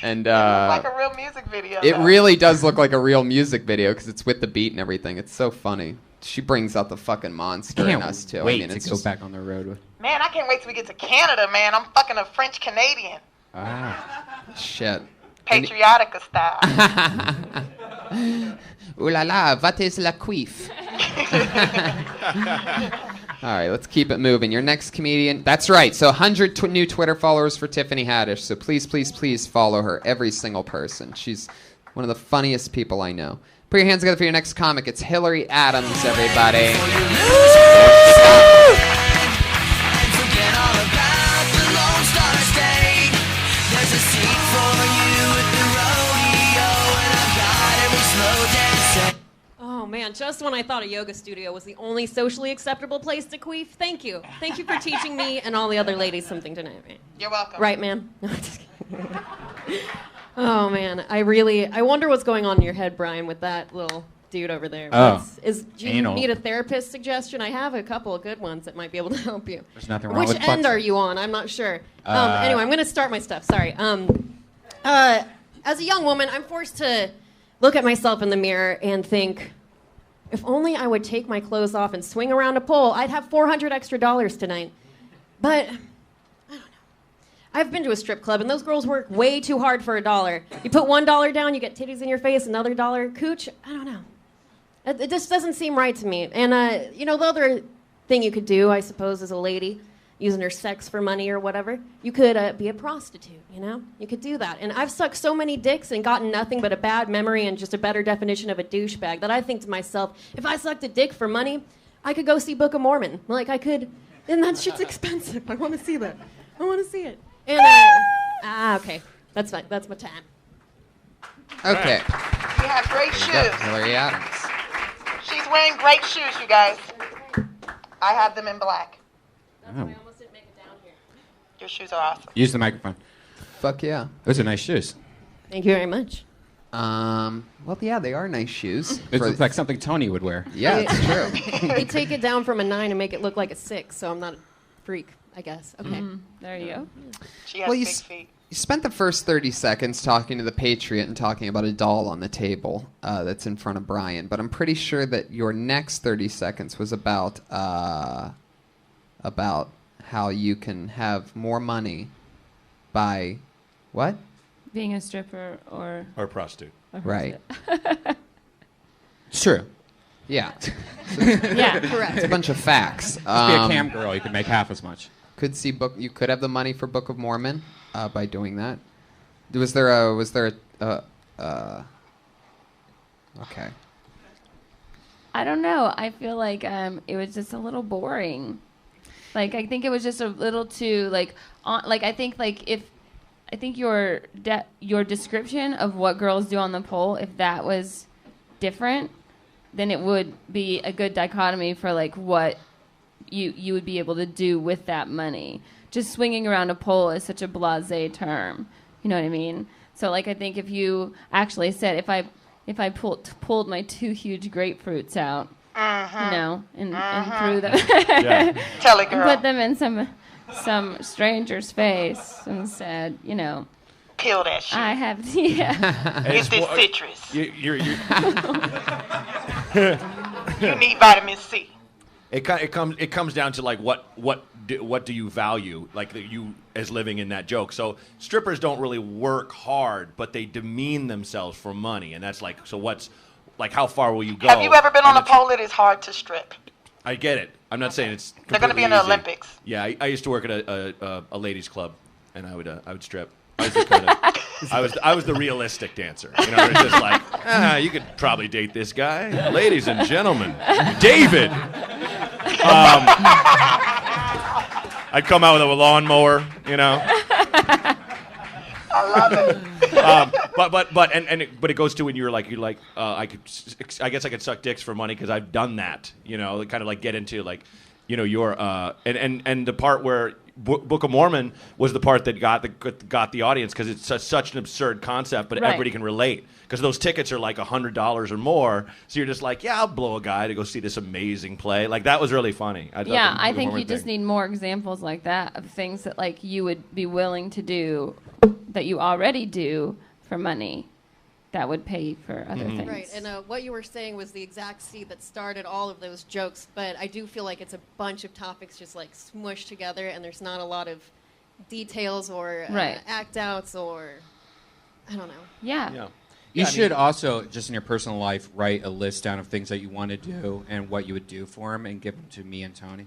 B: And
C: Like a real music video.
B: it
C: though.
B: really does look like a real music video because it's with the beat and everything. It's so funny. She brings out the fucking monster in
A: Can't
B: us too.
A: wait
B: I mean,
A: to
B: it's
A: go
B: just,
A: back on the road with.
C: Man, I can't wait till we get to Canada, man. I'm fucking a French Canadian.
B: shit.
C: Patriotica style.
B: Ooh la la, what is la cuif? All right, let's keep it moving. Your next comedian. That's right. So 100 new Twitter followers for Tiffany Haddish. So please, please, please follow her. Every single person. She's one of the funniest people I know. Put your hands together for your next comic. It's Hillary Adams, everybody.
H: Oh man, just when I thought a yoga studio was the only socially acceptable place to queef, thank you. Thank you for teaching me and all the other ladies something tonight.
C: You're welcome.
H: Right, ma'am? No, just kidding. Oh man, I wonder what's going on in your head, Brian, with that little dude over there.
A: Oh,
H: Do you
A: anal.
H: need a therapist suggestion? I have a couple of good ones that might be able to help you.
A: There's nothing wrong
H: Which
A: with
H: end
A: butts.
H: are you on? I'm not sure. Anyway, I'm going to start my stuff. Sorry. As a young woman, I'm forced to look at myself in the mirror and think, if only I would take my clothes off and swing around a pole, I'd have $400 extra tonight. But I don't know. I've been to a strip club, and those girls work way too hard for $1. You put $1 down, you get titties in your face, another $1 cooch. I don't know. It just doesn't seem right to me. And, the other thing you could do, I suppose, as a lady, using her sex for money or whatever, you could be a prostitute, You could do that. And I've sucked so many dicks and gotten nothing but a bad memory and just a better definition of a douchebag that I think to myself, if I sucked a dick for money, I could go see Book of Mormon. Like, I could, and that shit's expensive. I want to see that. I want to see it. And, okay. That's fine. That's my time.
B: Okay.
C: You have great shoes.
B: Hillary Adams.
C: She's wearing great shoes, you guys. I have them in black.
H: That's why I almost didn't make it down here.
C: Your shoes are awesome.
A: Use the microphone.
B: Fuck yeah.
A: Those are nice shoes.
H: Thank you very much.
B: Well, yeah, they are nice shoes.
A: It looks like something Tony would wear.
B: Yeah, it's true.
H: We take it down from a 9 and make it look like a 6, so I'm not a freak, I guess. Okay.
D: There you go.
C: She has
B: Well,
C: big feet.
B: You spent the first 30 seconds talking to the Patriot and talking about a doll on the table that's in front of Brian, but I'm pretty sure that your next 30 seconds was about how you can have more money by what?
D: Being a stripper or
E: Or a prostitute.
B: Right.
A: It's true.
B: Yeah.
D: yeah.
H: Correct.
B: It's a bunch of facts.
A: Just be a cam girl. You could make half as much.
B: You could have the money for Book of Mormon by doing that. Was there a okay.
D: I don't know. I feel like it was just a little boring. Like I think it was just a little too like I think your description of what girls do on the pole, if that was different, then it would be a good dichotomy for like what you would be able to do with that money. Just swinging around a pole is such a blasé term. You know what I mean? So like I think if you actually said if I pulled my 2 huge grapefruits out, you know, and threw them,
C: Tell it, girl.
D: put them in some stranger's face and said, you know,
C: Peel that shit.
D: I have, yeah.
C: Get this citrus.
E: You're
C: You need vitamin C.
E: It comes down to like what do you value, like you as living in that joke. So strippers don't really work hard, but they demean themselves for money, and that's like, so what's like, how far will you go?
C: Have you ever been on a pole? It is hard to strip.
E: I get it. I'm not saying it's.
C: They're going to be in the
E: easy.
C: Olympics.
E: Yeah, I used to work at a ladies' club, and I would strip. I was the kind of, I was the realistic dancer. You know, it's just like, you could probably date this guy. Ladies and gentlemen, David. I'd come out with a lawnmower, you know.
C: I love it.
E: But it goes to when you're like I guess I could suck dicks for money because I've done that, you know, kind of like get into like, you know, your and the part where Book of Mormon was the part that got the audience because it's such an absurd concept, but everybody can relate because those tickets are like $100 or more, so you're just like, yeah, I'll blow a guy to go see this amazing play. Like that was really funny.
D: I think you just need more examples like that of things that like you would be willing to do that you already do for money that would pay for other things.
H: Right, and what you were saying was the exact seed that started all of those jokes, but I do feel like it's a bunch of topics just like smushed together, and there's not a lot of details or act outs or, I don't know.
D: Yeah.
A: You should also, just in your personal life, write a list down of things that you want to do and what you would do for them and give them to me and Tony.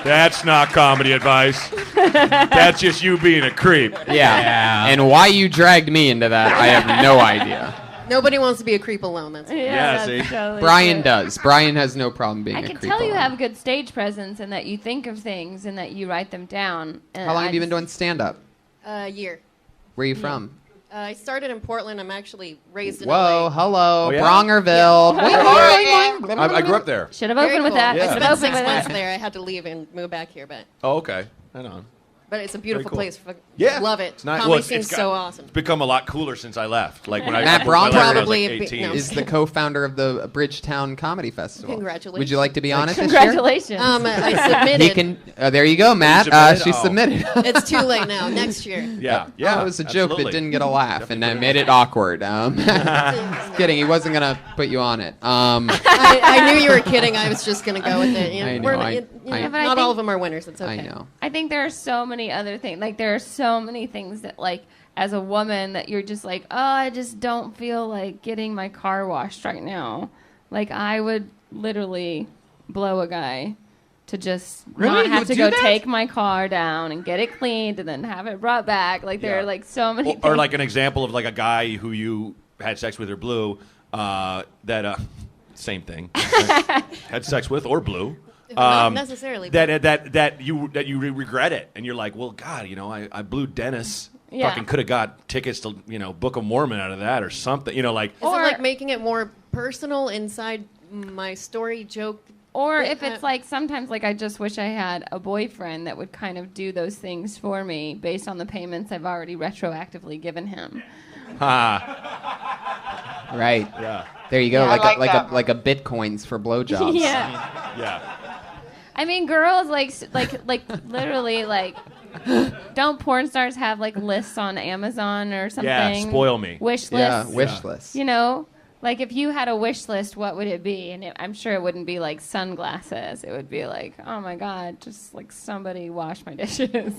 E: That's not comedy advice. That's just you being a creep.
B: Yeah. And why you dragged me into that, I have no idea.
H: Nobody wants to be a creep alone. That's
E: see?
D: Totally
B: Brian
D: true.
B: does. Brian has no problem being
D: I
B: a
D: can
B: creep
D: tell you
B: alone.
D: have good stage presence and that you think of things and that you write them down. And
B: How long have you been doing stand-up?
H: A year.
B: Where are you from?
H: I started in Portland. I'm actually raised in
B: Whoa,
H: LA.
B: hello,
E: Oh, yeah?
B: Brongerville.
E: I grew up there.
D: Should have
H: Very
D: opened with
H: cool.
D: that.
E: Yeah.
H: I
D: Should
H: spent
D: have opened
H: 6
D: with
H: months
D: that.
H: there. I had to leave and move back here, but
E: Oh, okay. Right on.
H: it's a beautiful
E: cool.
H: place.
E: Yeah.
H: Love it.
E: It's nice.
H: Comedy
E: Well,
H: seems
E: it's got-
H: so awesome.
E: It's become a lot cooler since I left. Like when I
B: Matt
E: when I left, I was
H: Probably
E: like
H: be-
E: 18.
H: no.
B: Is the co-founder of the Bridgetown Comedy Festival.
H: Congratulations.
B: Would you like to be on it this year?
D: Congratulations.
H: I submitted.
B: He can. There you go, Matt.
E: submitted?
B: She
E: Oh.
B: submitted.
H: It's too late now. Next year.
E: Yeah, yeah.
B: It was a joke that
E: absolutely.
B: didn't get a laugh, and that made it awkward. Just kidding. He wasn't gonna put you on it.
H: I knew you were kidding. I was just going to go with it. You know,
B: I know,
H: we're-
B: I-
H: you know,
B: I-
D: But I
H: not
D: think-
H: all of them are winners. It's okay.
B: I know.
D: I think there are so many other things. Like there are so many things that like as a woman that you're just like, oh, I just don't feel like getting my car washed right now. Like I would literally blow a guy to just
A: Really?
D: not
A: You
D: have
A: would
D: to
A: do
D: go
A: that?
D: take my car down and get it cleaned and then have it brought back. Like there
E: Yeah.
D: are like so many
E: Or
D: things.
E: like an example of like a guy who you had sex with or blew, same thing, had sex with or blew.
H: Not necessarily.
E: That you regret it, and you're like, well, God, you know, I blew Dennis.
D: Yeah.
E: Fucking could have got tickets to, you know, Book of Mormon out of that or something. You know, like
H: Is it like making it more personal inside my story joke
D: Or if it's like sometimes like I just wish I had a boyfriend that would kind of do those things for me based on the payments I've already retroactively given him.
B: Right.
E: Yeah.
B: There you go.
C: Yeah, I
B: like
C: like
B: a bitcoins for blowjobs.
D: Yeah.
E: Yeah.
D: I mean, girls like literally like. Don't porn stars have like lists on Amazon or something?
E: Yeah, spoil me.
D: Wish lists.
B: Yeah, wish list.
D: You know, like if you had a wish list, what would it be? And I'm sure it wouldn't be like sunglasses. It would be like, oh my God, just like somebody wash my dishes.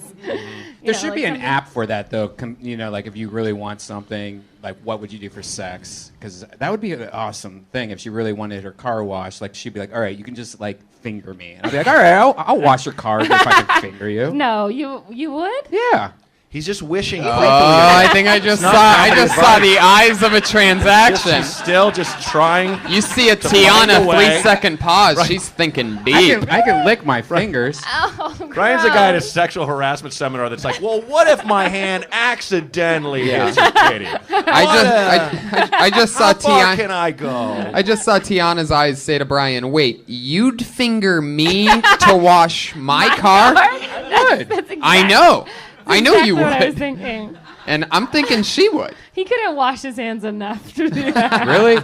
A: There should be an app for that, though. You know, like if you really want something, like what would you do for sex? Because that would be an awesome thing if she really wanted her car washed. Like she'd be like, all right, you can just like finger me. And I'd be like, all right, I'll wash your car if I can finger you.
D: No, you would?
A: Yeah.
E: He's just wishing.
B: Oh, I think I just saw the eyes of a transaction.
E: She's still just trying.
B: You see a
E: to
B: Tiana
E: find a way.
B: 3-second pause.
E: Right.
B: She's thinking deep.
A: I can lick my fingers.
D: Oh,
E: Brian's the guy at a sexual harassment seminar that's like, well, what if my hand accidentally hits your kitty?
B: I just saw
E: How far
B: Tiana.
E: can I go?
B: I just saw Tiana's eyes say to Brian, "Wait, you'd finger me to wash my car?"
D: That's exactly,
B: I know. I know
D: exactly
B: you
D: what I was
B: would.
D: thinking.
B: And I'm thinking she would.
D: He couldn't wash his hands enough to do that.
A: Really?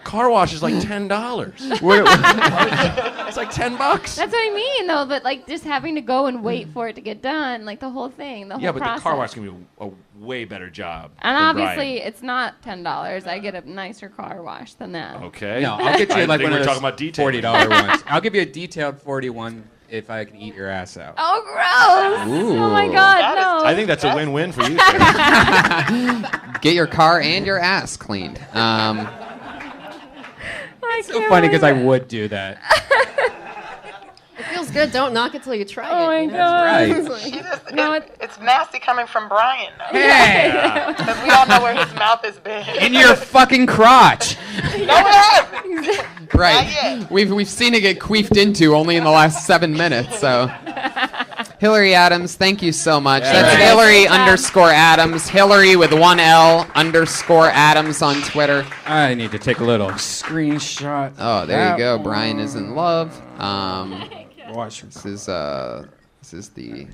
E: Car wash is like $10. It's like $10.
D: That's what I mean, though. But like just having to go and wait for it to get done, like the whole thing, the whole
E: Yeah, but
D: process.
E: the car wash can be a way better job.
D: And
E: than
D: obviously, it's not $10. I get a nicer car wash than that.
E: Brian. Okay.
A: No, I'll get you
E: I
A: like
E: think
A: one of
E: we're
A: those
E: talking about detailing.
A: $40 ones. I'll give you a detailed 41 if I can eat your ass out.
D: Oh, gross! Oh my God, no!
E: I think that's a win-win for you, sir.
B: Get your car and your ass cleaned.
A: It's so funny because I would do that.
H: It feels good. Don't knock it till you try
D: Oh
H: it.
D: my
H: you know?
D: God!
A: Right.
H: It's like-
C: She just,
D: No,
C: it's nasty coming from Brian, though.
A: Hey!
C: Because we all know where his mouth has been.
A: In your fucking crotch.
C: No, it hasn't.
B: Right.
C: Not yet.
B: We've seen it get queefed into only in the last 7 minutes. So, Hillary Adams, thank you so much. That's
A: right.
B: Hillary _Adams. Hillary with 1L _Adams on Twitter.
A: I need to take a little screenshot.
B: Oh, there you go. Brian is in love.
A: Watch.
B: This is the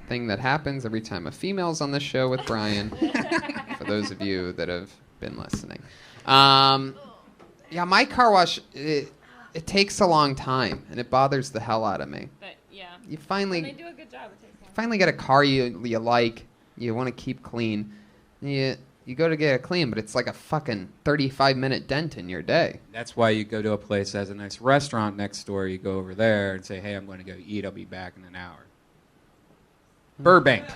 B: thing that happens every time a female's on the show with Brian. For those of you that have been listening. Yeah, my car wash, it takes a long time, and it bothers the hell out of me.
D: But, yeah.
B: You finally
D: They do a good job. It takes long.
B: finally get a car you like, you want to keep clean. You go to get it clean, but it's like a fucking 35-minute dent in your day.
A: That's why you go to a place that has a nice restaurant next door. You go over there and say, hey, I'm going to go eat. I'll be back in an hour. Burbank.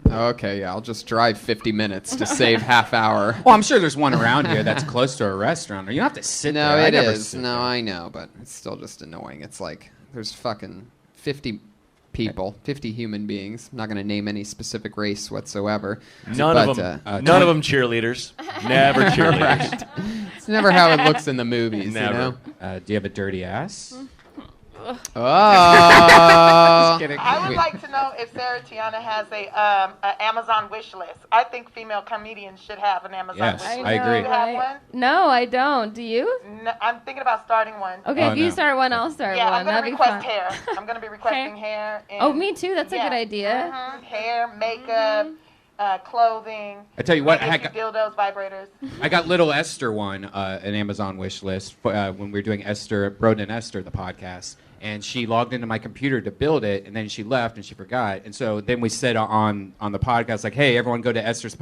B: Okay, yeah, I'll just drive 50 minutes to save half hour.
A: Well, I'm sure there's one around here that's close to a restaurant. You don't have to sit
B: No,
A: there. I
B: it
A: never
B: is.
A: sit
B: No,
A: there.
B: I know, but it's still just annoying. It's like there's fucking 50 people, 50 human beings. I'm not going to name any specific race whatsoever.
E: None
B: but,
E: of them.
B: none
E: Of them cheerleaders. Never cheerleaders.
B: Right. It's never how it looks in the movies,
E: Never.
B: you know?
A: Do you have a dirty ass?
B: Oh.
A: Kidding.
C: I would like to know if Sarah Tiana has a Amazon wish list. I think female comedians should have an Amazon
A: Yes,
C: wish list.
A: I agree.
C: Do you have one?
D: No, I don't. Do you?
C: No, I'm thinking about starting one.
D: Okay,
A: Oh,
D: if you
A: no.
D: start one, I'll start
C: Yeah,
D: one.
C: I'm going
D: That'd
C: to
D: be
C: request
D: fun.
C: hair. I'm going to be requesting hair. And,
D: Oh, me too. That's a good idea.
C: Hair, makeup, clothing.
A: I tell you what,
C: maybe a few dildos, vibrators.
A: I got Little Esther one, an Amazon wish list when we were doing Broden and Esther, the podcast. And she logged into my computer to build it, and then she left and she forgot. And so then we said on the podcast, like, hey, everyone go to Esther's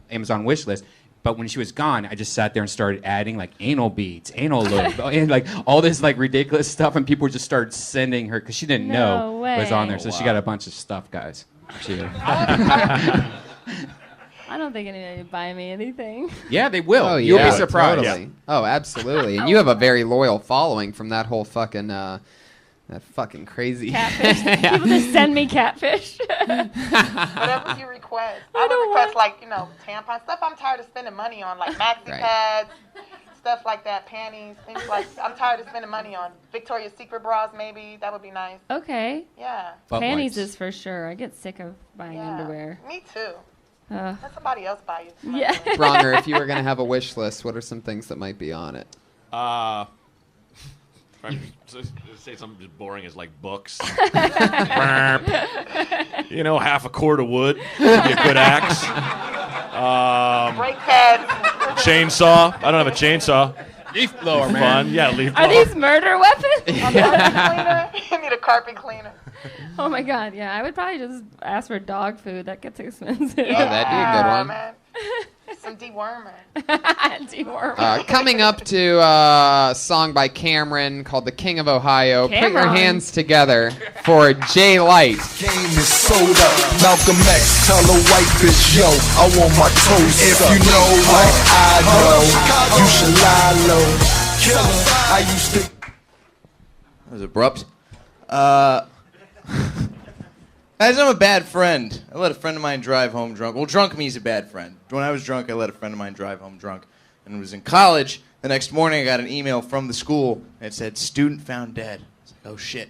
A: Amazon wish list. But when she was gone, I just sat there and started adding like anal beads, anal lube, and like all this like ridiculous stuff. And people just started sending her because she didn't know it was on there. So she got a bunch of stuff, guys.
D: I don't think anybody would buy me anything.
A: Yeah, they will.
B: Oh,
A: You'll
B: yeah,
A: be surprised.
B: Totally. Oh, absolutely. And you have a very loyal following from that whole fucking that fucking crazy
D: Catfish. People just send me catfish.
C: Whatever you request. I would request, like, tampon stuff I'm tired of spending money on, like maxi
B: Right.
C: pads, stuff like that, panties, things like I'm tired of spending money on. Victoria's Secret bras, maybe. That would be nice.
D: Okay.
C: Yeah.
A: Butt
D: Panties
A: wipes.
D: is for sure. I get sick of buying
C: Yeah.
D: underwear.
C: Me too.
D: Ugh.
C: Let somebody else buy you. some
D: Yeah.
C: underwear.
B: Bronger, if you were going to have a wish list, what are some things that might be on it?
E: Say something just boring as like books. You know, half a cord of wood. Give me a good axe.
C: Brake pads.
E: Chainsaw. I don't have a chainsaw.
A: Leaf blower, man.
E: Fun. Yeah, leaf blower.
D: Are these murder weapons?
C: A carpet cleaner. You need a carpet cleaner.
D: Oh my god, yeah. I would probably just ask for dog food. That gets expensive.
B: Oh, that'd be a good one.
C: Man. Some deworming.
D: Deworming.
B: Coming up to a song by Cameron called The King of Ohio. Put your
D: Cameron.
B: hands together for Jay Light.
I: Game is sold up. Malcolm X, tell a white bitch, yo, I want my toes. If you know what I know, you should lie low. Killer, I used to.
J: That was abrupt. Guys, I'm a bad friend. I let a friend of mine drive home drunk. Well, drunk means a bad friend. When I was drunk, I let a friend of mine drive home drunk. And it was in college. The next morning, I got an email from the school that said, student found dead. I was like, oh, shit.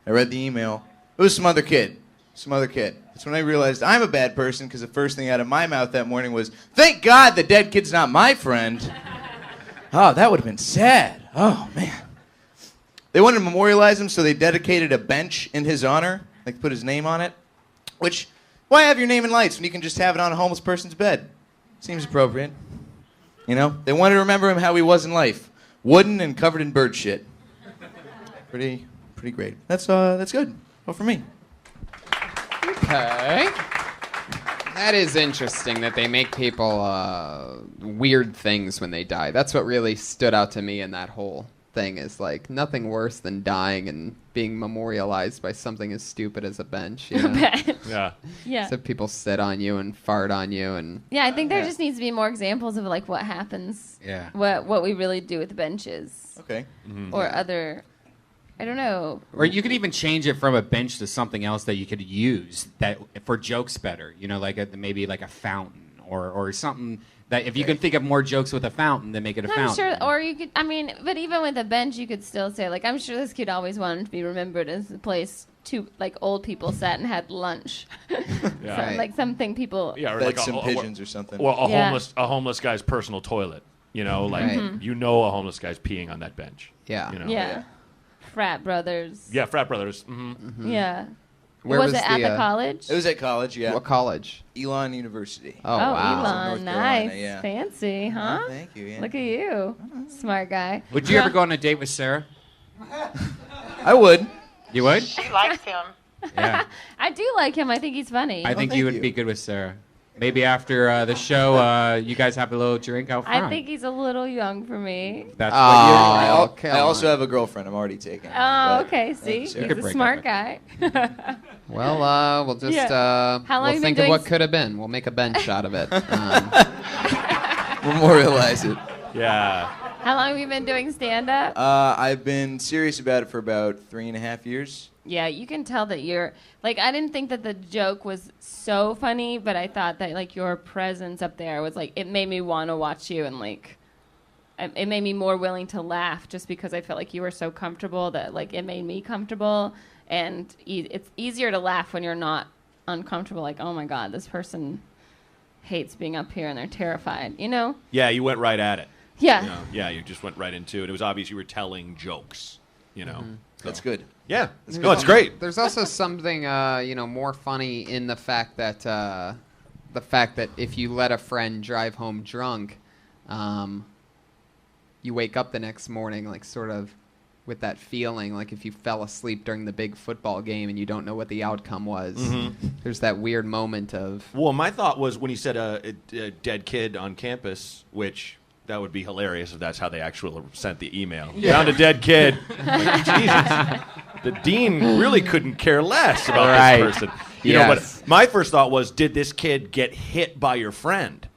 J: I read the email. It was some other kid. That's when I realized I'm a bad person, because the first thing out of my mouth that morning was, thank God the dead kid's not my friend. Oh, that would have been sad. Oh, man. They wanted to memorialize him, so they dedicated a bench in his honor. Like, put his name on it. Which, why have your name in lights when you can just have it on a homeless person's bed? Seems appropriate. You know? They wanted to remember him how he was in life. Wooden and covered in bird shit. Pretty great. That's good. Well, for me.
B: Okay. That is interesting that they make people weird things when they die. That's what really stood out to me in that whole thing, is like nothing worse than dying and being memorialized by something as stupid as a bench. You know?
D: Yeah.
B: So people sit on you and fart on you and.
D: Yeah, I think there just needs to be more examples of like what happens.
A: Yeah.
D: What we really do with benches.
J: Okay.
D: Or other. I don't know.
A: Or you could even change it from a bench to something else that you could use that for jokes better. You know, like maybe like a fountain or something that if you can think of more jokes with a fountain, then make it a fountain.
D: I'm sure, or you could. I mean, but even with a bench, you could still say like, I'm sure this kid always wanted to be remembered as the place like old people sat and had lunch.
E: Yeah.
B: Right.
D: Like something people.
E: Yeah, or
J: Fed
E: like
J: some pigeons or something.
E: Well,
D: Yeah.
E: a homeless guy's personal toilet. You know, like
B: Right.
E: you know a homeless guy's peeing on that bench.
B: Yeah.
E: You know?
D: Yeah. Frat brothers.
E: Yeah, frat brothers. Mm-hmm.
D: Yeah.
B: Where
D: was
B: was
D: it at
B: the,
D: the college?
J: It was at college, yeah.
B: What college?
J: Elon University.
B: Oh, wow.
J: North
D: Elon,
J: Carolina,
D: nice,
J: yeah.
D: fancy, huh?
J: Thank you, yeah.
D: Look at you, smart guy.
A: Would you ever go on a date with Sarah?
J: I would.
A: You would?
C: She likes him.
A: Yeah.
D: I do like him. I think he's funny.
A: I think
J: thank
A: you would
J: you.
A: be good with Sarah. Maybe after the show, you guys have a little drink out front.
D: I think he's a little young for me.
A: That's
B: Oh,
A: what
B: okay.
J: I also have a girlfriend. I'm already taken.
D: Oh,
J: but-
D: okay. See,
J: You
D: he's
A: could
D: a
A: break
D: smart
A: up
D: guy.
B: Well, we'll just
D: Yeah. How long
B: we'll
D: you
B: think
D: been
B: of
D: doing
B: what could have been. We'll make a bench out of it.
J: Memorialize it.
E: Yeah.
D: How long have you been doing stand-up?
J: I've been serious about it for about 3.5 years.
D: Yeah, you can tell that you're like. I didn't think that the joke was so funny, but I thought that like your presence up there was like it made me want to watch you, and like it made me more willing to laugh just because I felt like you were so comfortable that like it made me comfortable, and it's easier to laugh when you're not uncomfortable. Like, oh my God, this person hates being up here and they're terrified. You know?
E: Yeah, you went right at it.
D: Yeah.
E: You know? Yeah, you just went right into it. It was obvious you were telling jokes. You know. So.
J: That's good.
E: Yeah. No, it's great.
B: There's also something more funny in the fact that if you let a friend drive home drunk, you wake up the next morning like sort of with that feeling like if you fell asleep during the big football game and you don't know what the outcome was. There's that weird moment of
E: Well, my thought was when he said a dead kid on campus, which that would be hilarious if that's how they actually sent the email. Found a dead kid. Like, Jesus. The dean really couldn't care less about this person. You know, but my first thought was, did this kid get hit by your friend?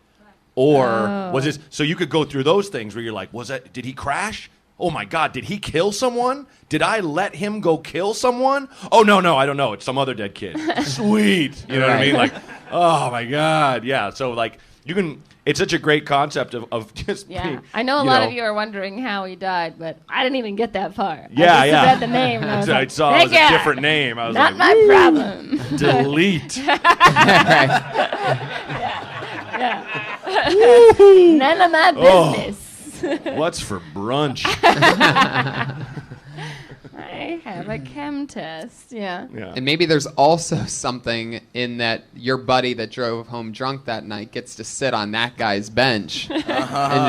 E: Or was this so you could go through those things where you're like, did he crash? Oh my God, did he kill someone? Did I let him go kill someone? Oh no, I don't know. It's some other dead kid. Sweet. You know what I mean? Like, oh my God. Yeah. So like you can it's such a great concept of just being,
D: I know a lot of you are wondering how he died, but I didn't even get that far.
E: Yeah,
D: I just read the name. And I was
E: I
D: like,
E: saw it was a different name. I was
D: not
E: like,
D: my problem.
E: delete.
D: None of my business. test.
E: What's for brunch?
D: I have a chem test. Yeah.
B: And maybe there's also something in that your buddy that drove home drunk that night gets to sit on that guy's bench and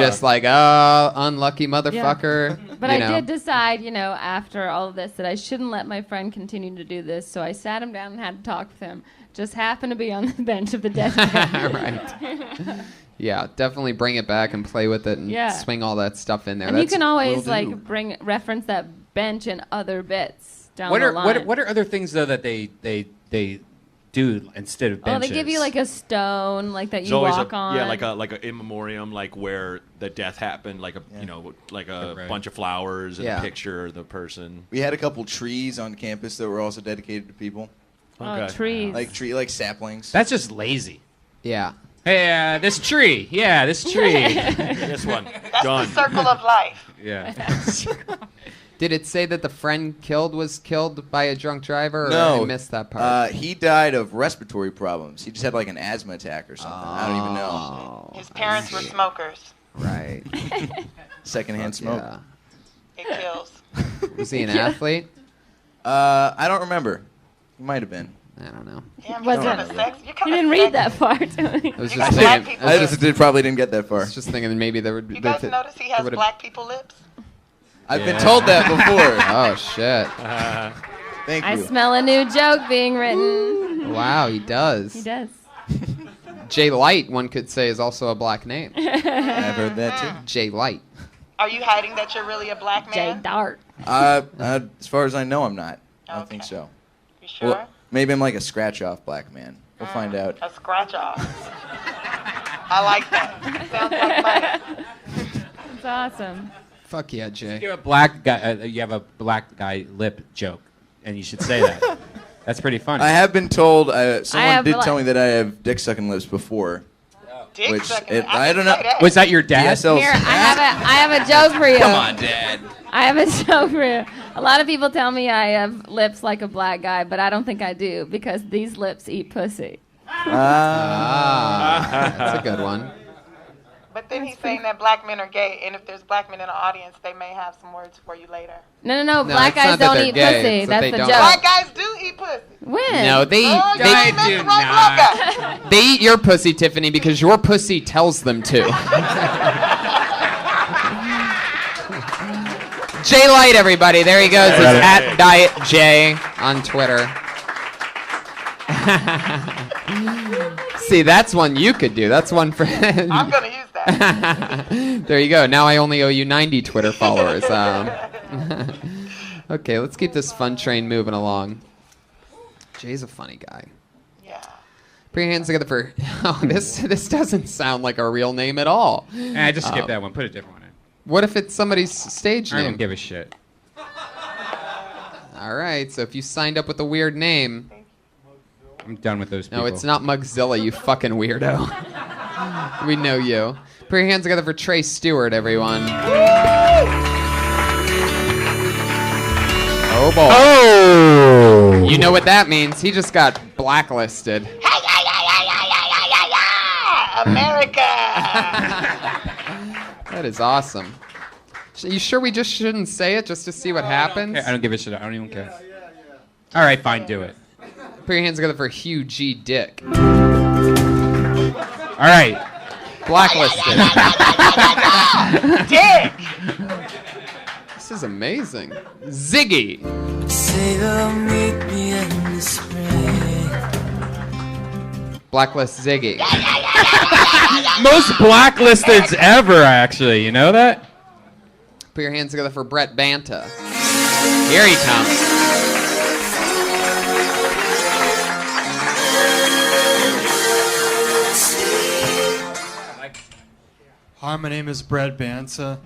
B: just like, oh, unlucky motherfucker.
D: But I did decide, after all of this, that I shouldn't let my friend continue to do this. So I sat him down and had to talk with him. Just happened to be on the bench of the desk.
B: Right. Yeah, definitely bring it back and play with it and swing all that stuff in there.
D: And you can always reference that bench and other bits down the line.
A: What are other things though that they do instead of benches?
D: Oh, they give you like a stone like that
E: There's
D: you
E: always
D: walk on.
E: Yeah, like a in memoriam, like where the death happened, like a bunch of flowers and a picture of the person.
J: We had a couple trees on campus that were also dedicated to people.
D: Oh, trees.
J: Like saplings.
A: That's just lazy.
B: Yeah.
A: Hey, this tree. Yeah, this tree.
E: This one.
C: That's
E: Done.
C: the circle of life.
A: Yeah.
B: Did it say that the friend was killed by a drunk driver? Or
J: No.
B: I missed that part.
J: He died of respiratory problems. He just had like an asthma attack or something. I don't even know.
C: His parents were smokers.
B: Right.
J: Secondhand smoke.
B: Yeah.
C: It kills.
B: Was he an athlete?
J: I don't remember. He might have been.
B: I don't know.
C: Damn,
D: Was
C: you're
D: it-
C: kinda sex. You're
D: You
C: kinda
D: didn't read
C: sexy.
D: that part.
B: I was
C: You
B: just
C: got black
B: thinking.
C: people
B: I
C: lips.
B: was
J: Probably didn't get that far.
B: just thinking that maybe there would.
C: You guys notice he has
B: would've-
C: black people lips?
J: I've been told that before.
B: Oh shit!
J: Thank
D: I
J: you.
D: smell a new joke being written.
B: Wow, he does.
D: He does.
B: Jay Light, one could say, is also a black name.
J: I've heard that too.
B: Jay Light.
C: Are you hiding that you're really a black
D: Jay
C: man?
D: Dart.
J: As far as I know, I'm not. I don't think
C: Okay.
J: so.
C: You sure?
J: Well, maybe I'm like a scratch-off black man. We'll find out.
C: A scratch off. I like that. Sounds like fun.
D: That's awesome.
B: Fuck yeah, Jay.
A: You have a black guy. You have a black guy lip joke, and you should say that. That's pretty funny.
J: I have been told. Someone
D: have
J: did
D: black-
J: tell me that I have dick-sucking lips before.
C: Dick
J: Which
C: sucking.
J: I don't know.
A: Was that your dad?
J: DSL.
D: Here, I have a joke for you.
J: Come on, Dad.
D: I have a joke for you. A lot of people tell me I have lips like a black guy, but I don't think I do because these lips eat pussy.
B: That's a good one.
C: But then he's saying that black men are gay, and if there's black men in the audience, they may have some words for you later.
D: No,
B: No,
D: black
B: it's
D: guys
B: not that
D: don't
B: they're
D: eat
B: gay,
D: pussy.
B: it's that
D: That's
B: they
D: the
B: don't.
D: joke.
C: Black guys do eat pussy.
D: When?
B: No, they
C: Oh, you
B: they
C: met the wrong black guy.
B: they eat your pussy, Tiffany, because your pussy tells them to. Jay Light, everybody. There he goes. It's at Diet J on Twitter. See, that's one you could do. That's one for.
C: I'm going to use that.
B: There you go. Now I only owe you 90 Twitter followers. Okay, let's keep this fun train moving along. Jay's a funny guy.
C: Yeah.
B: Put your hands together for. Oh, this doesn't sound like a real name at all.
A: I just skip that one. Put a different one in.
B: What if it's somebody's stage
A: I
B: name?
A: don't give a shit.
B: All right, so if you signed up with a weird name,
A: I'm done with those people.
B: no, it's not Mugzilla, you fucking weirdo. We know you. Put your hands together for Trey Stewart, everyone. Oh boy.
A: Oh!
B: You know what that means? He just got blacklisted.
C: America.
B: That is awesome. You sure we just shouldn't say it just to see what happens?
A: I don't give a shit. I don't even care. All right, fine, do it.
B: Put your hands together for Hugh G. Dick.
A: All right.
B: Blacklisted.
C: Dick.
B: This is amazing. Ziggy. Blacklist Ziggy.
A: Most blacklisteds ever, actually. You know that?
B: Put your hands together for Brett Banta. Here he comes.
K: Hi, my name is Brett Banta.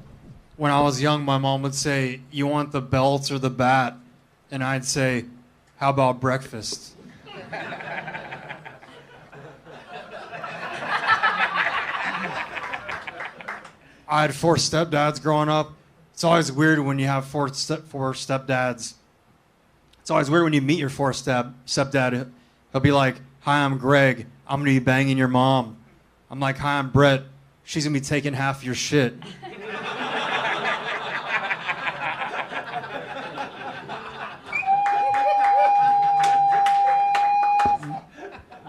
K: When I was young, my mom would say, "You want the belt or the bat?" And I'd say, "How about breakfast?" I had four stepdads growing up. It's always weird when you have four stepdads. It's always weird when you meet your fourth stepdad. He'll be like, "Hi, I'm Greg. I'm going to be banging your mom." I'm like, "Hi, I'm Brett. She's going to be taking half your shit."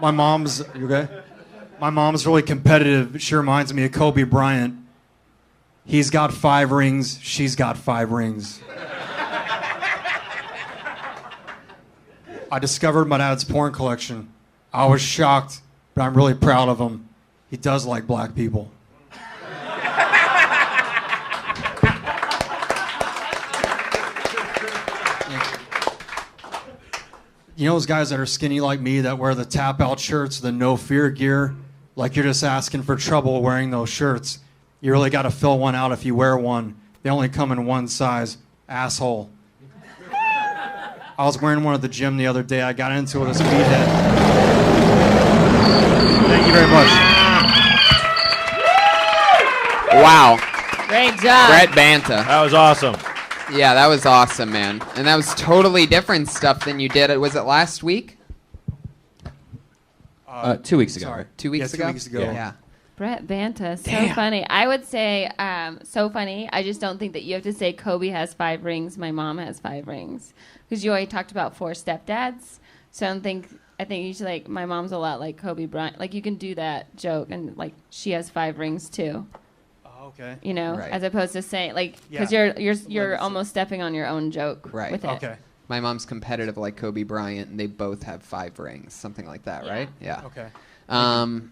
K: My mom's you okay? My mom's really competitive. She reminds me of Kobe Bryant. He's got 5 rings. She's got 5 rings. I discovered my dad's porn collection. I was shocked, but I'm really proud of him. He does like black people. You know those guys that are skinny like me that wear the tap-out shirts, the no fear gear? Like you're just asking for trouble wearing those shirts. You really got to fill one out if you wear one. They only come in one size. Asshole. I was wearing one at the gym the other day. I got into it with this meathead. Thank you very much.
B: Wow.
D: Great job.
B: Brett Banta.
E: That was awesome.
B: Yeah, that was awesome, man. And that was totally different stuff than you did. Was it last week?
A: 2 weeks ago.
K: Sorry.
B: 2 weeks
K: 2
B: ago?
K: weeks ago.
B: Yeah.
D: Brett Banta, so
B: Damn.
D: funny. I would say so funny. I just don't think that you have to say Kobe has 5 rings, my mom has 5 rings. Because you already talked about 4 stepdads. So I think you should, like, my mom's a lot like Kobe Bryant. Like, you can do that joke and, like, she has 5 rings too.
K: Oh, okay.
D: You know,
B: Right.
D: as opposed to saying, like, because
K: Yeah.
D: you're almost stepping on your own joke
B: Right.
D: with it.
K: Okay.
B: My mom's competitive like Kobe Bryant, and they both have 5 rings, something like that,
D: Yeah.
B: right? Yeah.
K: Okay.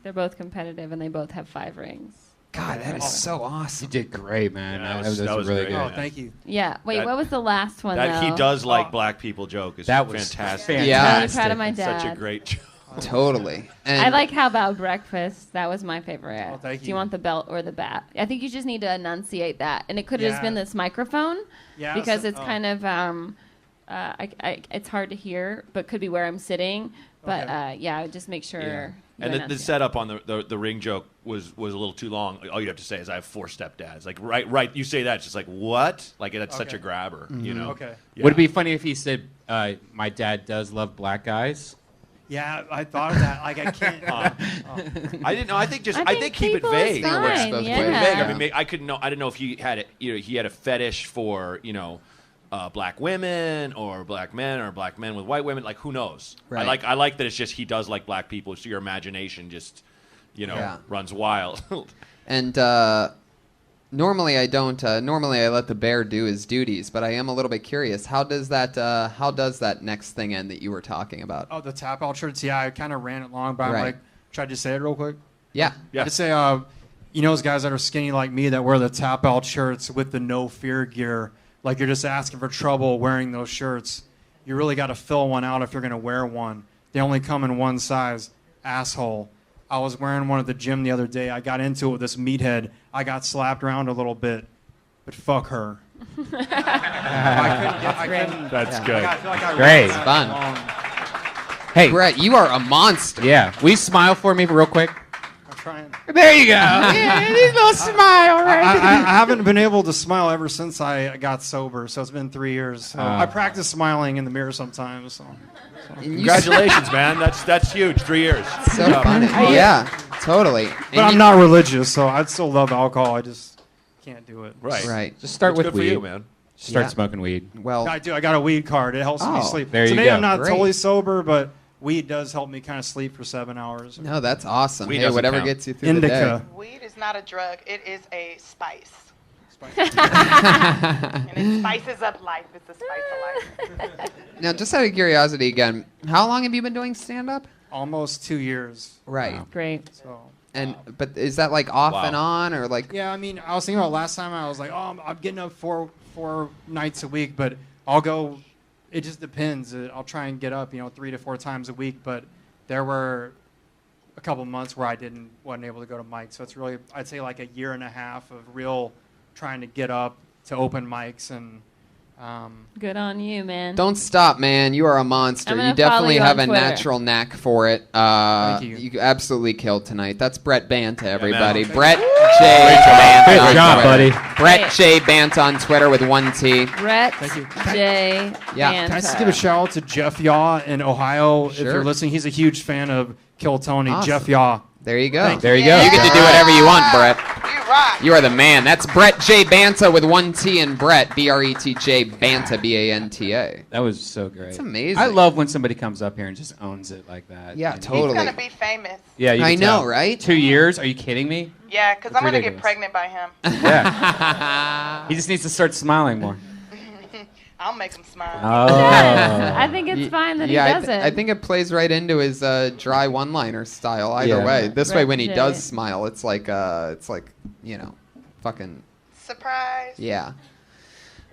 D: They're both competitive and they both have 5 rings.
B: God, that is so
A: You
B: awesome.
A: did great, man.
E: Yeah,
A: that was really
E: great.
A: good.
K: Oh, thank you.
D: Yeah. Wait,
E: That-
D: what was the last one,
E: That
D: though?
E: he does like black people joke is
A: That was
E: fantastic.
D: I'm
B: Yeah.
D: really proud of my dad.
E: Such a great joke.
B: Totally. And
D: I like How About Breakfast. That was my favorite.
K: Oh, thank
D: Do you
K: you.
D: want the belt or the bat? I think you just need to enunciate that. And it could have just
K: Yeah.
D: been this microphone
K: Yeah.
D: because
K: so-
D: it's kind of it's hard to hear, but could be where I'm sitting. But
K: Okay.
D: yeah, just make sure.
B: Yeah.
D: you
E: And the
D: enunciate.
E: setup on the ring joke was a little too long. All you have to say is I have 4 stepdads. Like right. You say that, it's just like what? Like that's such
K: Okay.
E: a grabber. You know.
K: Okay.
E: Yeah.
A: Would it be funny if he said, "My dad does love black guys"?
K: Yeah, I thought of that. Like I can't.
E: I didn't know. I think
D: I think
E: keep it
D: people is
E: vague.
B: It works
D: fine,
B: both
D: yeah.
B: ways.
E: Vague.
B: Yeah.
E: I mean, I couldn't know. I didn't know if he had it. He had a fetish for black women or black men or black men with white women. Like who knows?
B: Right.
E: I like that it's just he does like black people. So your imagination just
B: Yeah.
E: runs wild.
B: And normally I don't. Normally I let the bear do his duties, but I am a little bit curious. How does that next thing end that you were talking about?
K: Oh, the tap out shirts. Yeah, I kind of ran it long, but I'm
B: Right.
K: like, tried to say it real quick.
B: Yeah.
E: Yeah.
K: Just say, you know, those guys that are skinny like me that wear the tap out shirts with the no fear gear. Like you're just asking for trouble wearing those shirts. You really got to fill one out if you're gonna wear one. They only come in one size. Asshole. I was wearing one at the gym the other day. I got into it with this meathead. I got slapped around a little bit, but fuck her. I couldn't.
E: That's
B: Yeah.
E: good.
K: I feel like I
A: Great.
K: ran
B: Fun.
K: long.
A: Hey,
B: Brett, you are a monster.
A: yeah. Will you smile for me real quick?
K: I'm trying.
A: There you go. Yeah, these little smile, right?
K: I haven't been able to smile ever since I got sober, so it's been 3 years. So I practice smiling in the mirror sometimes. So.
B: And you
E: Congratulations, man. That's huge. 3 years.
B: So funny. Yeah, totally.
K: But I'm not religious, so I'd still love alcohol. I just can't do it.
E: Right.
B: Right.
A: Just start
E: It's
A: with
E: good for
A: weed.
E: you, man.
A: Start
B: Yeah.
A: smoking weed.
B: Well,
K: I do. I got a weed card. It helps me
B: Oh,
K: sleep.
A: there you
K: Today
A: go.
K: I'm not
B: Great.
K: totally sober, but weed does help me kind of sleep for 7 hours.
B: no, that's awesome.
E: Weed
B: Hey,
E: doesn't
B: whatever
E: count.
B: gets you through
K: Indica.
C: Weed is not a drug. It is a spice. And it spices up life. It's the spice of life.
B: the day. Now, just out of curiosity again, how long have you been doing stand-up?
K: Almost 2 years.
B: Right.
D: Great.
K: So.
B: And but is that like off
E: Wow.
B: and on or like?
K: Yeah, I mean, I was thinking about last time. I was like, oh, I'm getting up four nights a week, but I'll go. It just depends. I'll try and get up, 3 to 4 times a week. But there were a couple months where I wasn't able to go to mics. So it's really, I'd say, like a year and a half of real trying to get up to open mics and.
D: Good on you, man.
B: Don't stop, man. You are a monster.
D: I'm gonna
B: You definitely
D: follow you
B: have
D: on
B: a
D: Twitter.
B: natural knack for it.
K: Thank you.
B: You absolutely killed tonight. That's Brett Banta, everybody.
K: man.
B: Brett J. Banta.
A: Good
B: on
A: job,
B: Twitter.
A: buddy.
B: Brett J. Banta on Twitter with 1 T.
D: Brett
K: Thank you.
D: J.
B: Yeah.
D: Banta.
K: Can I just give a shout out to Jeff Yaw in Ohio? If
B: Sure.
K: you're listening, he's a huge fan of Kill Tony.
B: Awesome.
K: Jeff Yaw.
B: There you go.
K: Thank
A: There you go.
B: You get to do whatever you want, Brett.
C: You rock.
B: You are the man. That's Brett J. Banta with one T in Brett. B-R-E-T-J Banta, B-A-N-T-A.
A: That was so great.
B: It's amazing.
A: I love when somebody comes up here and just owns it like that.
B: Yeah,
A: And
B: totally.
C: He's gonna be famous.
A: Yeah, you
B: I
A: can
B: know,
A: tell.
B: right?
A: 2 years? Are you kidding me?
C: Yeah, because
A: That's
C: I'm gonna
A: ridiculous.
C: get pregnant by him.
A: Yeah. He just needs to start smiling more.
C: I'll make him smile.
A: Oh.
D: I think it's fine that
B: Yeah,
D: he does it.
B: I think it plays right into his dry one-liner style. Either
A: Yeah.
B: way, this way when he
D: Brett
B: does
D: J.
B: smile, it's like fucking
C: Surprise.
B: yeah.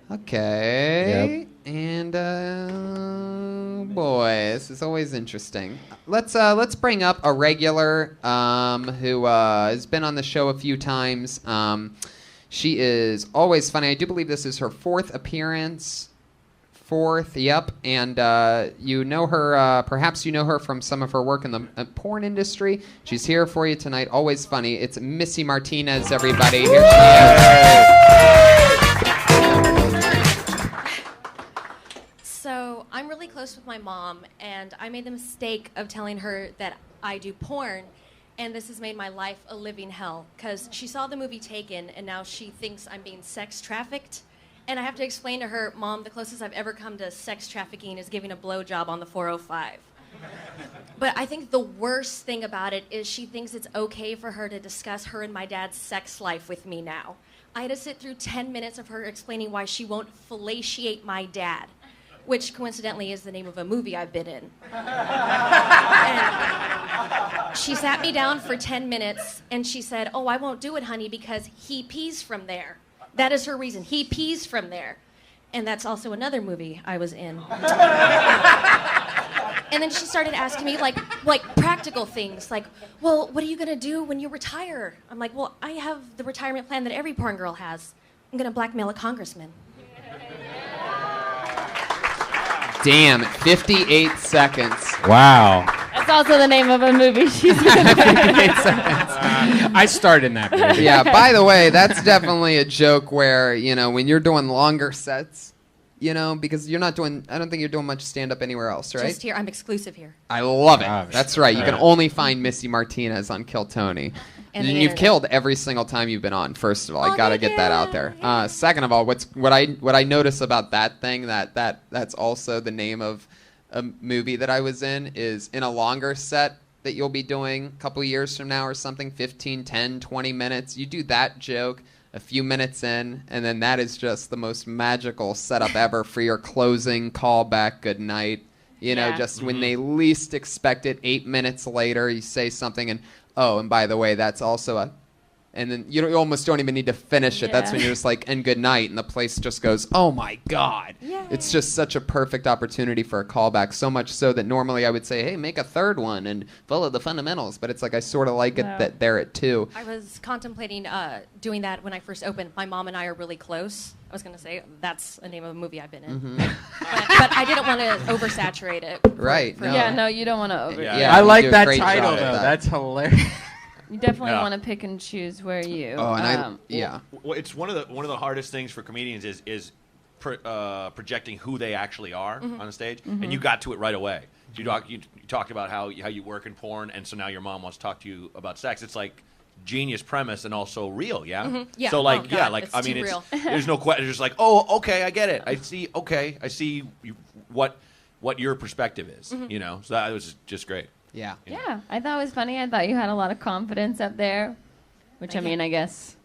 B: Okay. And boy, this is always interesting. Let's bring up a regular who has been on the show a few times. She is always funny. I do believe this is her 4th appearance. 4th, yep. And you know her, perhaps you know her from some of her work in the porn industry. She's here for you tonight. Always funny. It's Missy Martinez, everybody. Here she is.
L: So I'm really close with my mom, and I made the mistake of telling her that I do porn, and this has made my life a living hell, because she saw the movie Taken, and now she thinks I'm being sex trafficked. And I have to explain to her, Mom, the closest I've ever come to sex trafficking is giving a blowjob on the 405. But I think the worst thing about it is she thinks it's okay for her to discuss her and my dad's sex life with me now. I had to sit through 10 minutes of her explaining why she won't fellatiate my dad, which coincidentally is the name of a movie I've been in. And she sat me down for 10 minutes and she said, "Oh, I won't do it, honey, because he pees from there." That is her reason. He pees from there. And that's also another movie I was in. And then she started asking me like practical things, like, "Well, what are you gonna do when you retire?" I'm like, "Well, I have the retirement plan that every porn girl has. I'm gonna blackmail a congressman."
B: Damn, 58 seconds.
A: Wow.
D: That's also the name of a movie she's in.
B: 58 seconds.
A: I starred in that movie.
B: Yeah, by the way, that's definitely a joke where, when you're doing longer sets, because you're not doing, I don't think you're doing much stand-up anywhere else, right?
L: Just here. I'm exclusive here.
B: I love it.
A: Oh,
B: That's right. You can only find Missy Martinez on Kill Tony.
L: And
B: And
L: the
B: you've
L: internet.
B: killed every single time you've been on. First of all, I
L: Oh,
B: gotta
L: thank
B: get that
L: you.
B: out there. Second of all, what I notice about that thing that's also the name of a movie that I was in is in a longer set that you'll be doing a couple years from now or something, 15, 10, 20 minutes. You do that joke a few minutes in, and then that is just the most magical setup ever for your closing callback good night.
D: Yeah.
B: Just when they least expect it, 8 minutes later, you say something, and by the way, that's also and then you almost don't even need to finish it. That's
D: Yeah.
B: when you're just like, and good night, and the place just goes, oh my God.
L: Yay.
B: It's just such a perfect opportunity for a callback, so much so that normally I would say, hey, make a third one and follow the fundamentals, but it's like I sort of like it
D: Wow.
B: that they're at 2.
L: I was contemplating doing that when I first opened. My mom and I are really close. I was going to say that's a name of a movie I've been in. But I didn't want to oversaturate it.
B: Right, no.
D: Yeah, no, you don't want to over.
E: Yeah.
B: Yeah,
A: I
B: you
A: like
B: do a
A: that
B: great
A: title,
B: job
A: though.
B: at that.
A: That's hilarious.
D: You definitely
E: Yeah.
D: want to pick and choose where you.
B: Oh, and yeah.
E: Well, it's one of the hardest things for comedians is projecting who they actually are on a stage, and you got to it right away. You talked about how you work in porn, and so now your mom wants to talk to you about sex. It's like genius premise and also real, yeah.
L: Yeah.
E: So
L: Oh,
E: like
L: God,
E: like
L: it's
E: I mean
L: too
E: it's
L: real.
E: there's no question. It's just like okay, I get it. I see. Okay, I see what your perspective is. So that was just great.
B: Yeah.
D: Yeah, I thought it was funny. I thought you had a lot of confidence up there, which I mean, I guess